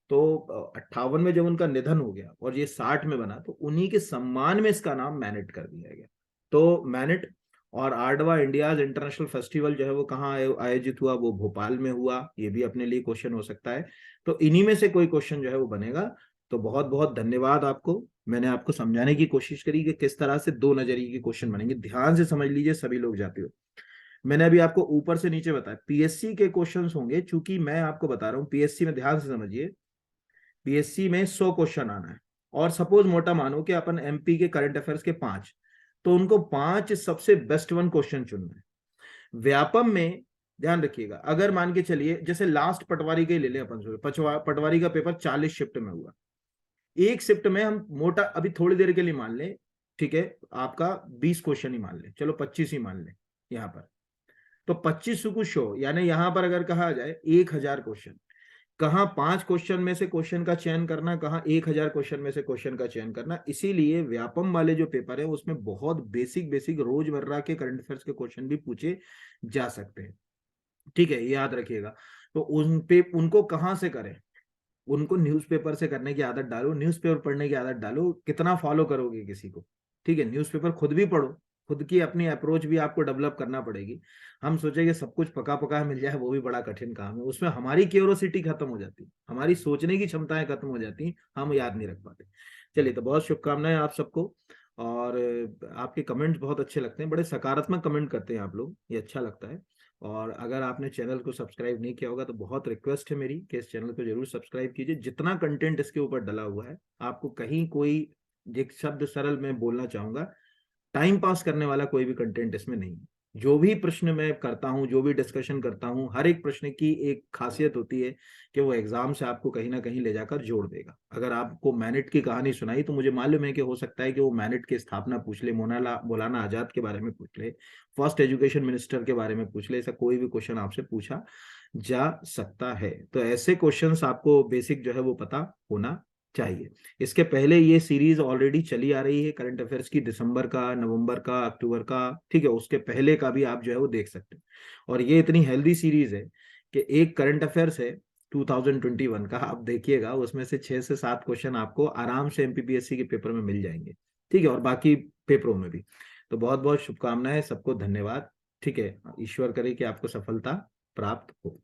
तो 58 में जब उनका निधन हो गया और ये 60 में बना, तो उन्हीं के सम्मान में इसका नाम मैनेट कर दिया गया। तो मैनेट और 8वां इंडियाज इंटरनेशनल फेस्टिवल जो है वो कहाँ आयोजित हुआ, वो भोपाल में हुआ। ये भी अपने लिए क्वेश्चन हो सकता है। तो इन्हीं में से कोई क्वेश्चन जो है वो बनेगा। तो बहुत बहुत धन्यवाद आपको। मैंने आपको समझाने की कोशिश करी कि किस तरह से दो नजरिए के क्वेश्चन बनेंगे। ध्यान से समझ लीजिए सभी लोग जाते हो। मैंने अभी आपको ऊपर से नीचे बताया पीएससी के क्वेश्चंस होंगे। चूंकि मैं आपको बता रहा हूँ पीएससी में, ध्यान से समझिए, पीएससी में 100 क्वेश्चन आना है। और सपोज मोटा मानो कि अपन एमपी के करंट अफेयर्स के 5, तो उनको 5 सबसे बेस्ट वन क्वेश्चन चुनना है। व्यापम में ध्यान रखिएगा, अगर मान के चलिए जैसे लास्ट पटवारी के ले लें अपन, पटवारी का पेपर 40 शिफ्ट में हुआ। एक शिफ्ट में हम मोटा अभी थोड़ी देर के लिए मान लें, ठीक है, आपका 20 क्वेश्चन ही मान लें, चलो 25 ही मान लें यहां पर। तो 25 को शो, यानी यहां पर अगर कहा जाए 1000 क्वेश्चन, कहाँ 5 क्वेश्चन में से क्वेश्चन का चयन करना, कहाँ 1000 क्वेश्चन में से क्वेश्चन का चयन करना। इसीलिए व्यापम वाले जो पेपर है उसमें बहुत बेसिक बेसिक रोजमर्रा के करंट अफेयर्स के क्वेश्चन भी पूछे जा सकते हैं। ठीक है, ये याद रखिएगा। तो उन पे उनको कहाँ से करें, उनको न्यूज़पेपर से करने की आदत डालो, न्यूज़पेपर पढ़ने की आदत डालो। कितना फॉलो करोगे किसी को? ठीक है, न्यूज़पेपर खुद भी पढ़ो, खुद की अपनी अप्रोच भी आपको डेवलप करना पड़ेगी। हम सोचेंगे सब कुछ पका पका मिल जाए, वो भी बड़ा कठिन काम है। उसमें हमारी क्यूरोसिटी खत्म हो जाती, हमारी सोचने की क्षमताएं खत्म हो जाती, हम याद नहीं रख पाते। चलिए, तो बहुत शुभकामनाएं आप सबको। और आपके कमेंट्स बहुत अच्छे लगते हैं, बड़े सकारात्मक कमेंट करते हैं आप लोग, ये अच्छा लगता है। और अगर आपने चैनल को सब्सक्राइब नहीं किया होगा तो बहुत रिक्वेस्ट है मेरी कि इस चैनल को जरूर सब्सक्राइब कीजिए। जितना कंटेंट इसके ऊपर डला हुआ है, आपको कहीं कोई, एक शब्द सरल मैं बोलना चाहूंगा, टाइम पास करने वाला कोई भी कंटेंट इसमें नहीं है। जो भी प्रश्न मैं करता हूँ, जो भी डिस्कशन करता हूँ, हर एक प्रश्न की एक खासियत होती है कि वो एग्जाम से आपको कहीं ना कहीं ले जाकर जोड़ देगा। अगर आपको मैनेट की कहानी सुनाई तो मुझे मालूम है कि हो सकता है कि वो मैनेट की स्थापना पूछ ले, मौलाना आजाद के बारे में पूछ ले, फर्स्ट एजुकेशन मिनिस्टर के बारे में पूछ ले। ऐसा कोई भी क्वेश्चन आपसे पूछा जा सकता है। तो ऐसे क्वेश्चंस आपको बेसिक जो है वो पता होना चाहिए। इसके पहले ये सीरीज ऑलरेडी चली आ रही है करंट अफेयर्स की, दिसंबर का, नवंबर का, अक्टूबर का, ठीक है, उसके पहले का भी आप जो है वो देख सकते हैं। और ये इतनी हेल्दी सीरीज है कि एक करंट अफेयर्स है 2021 का, आप देखिएगा उसमें से 6 से 7 क्वेश्चन आपको आराम से एमपीपीएससी के पेपर में मिल जाएंगे। ठीक है, और बाकी पेपरों में भी। तो बहुत बहुत शुभकामनाएं सबको, धन्यवाद। ठीक है, ईश्वर करे कि आपको सफलता प्राप्त हो।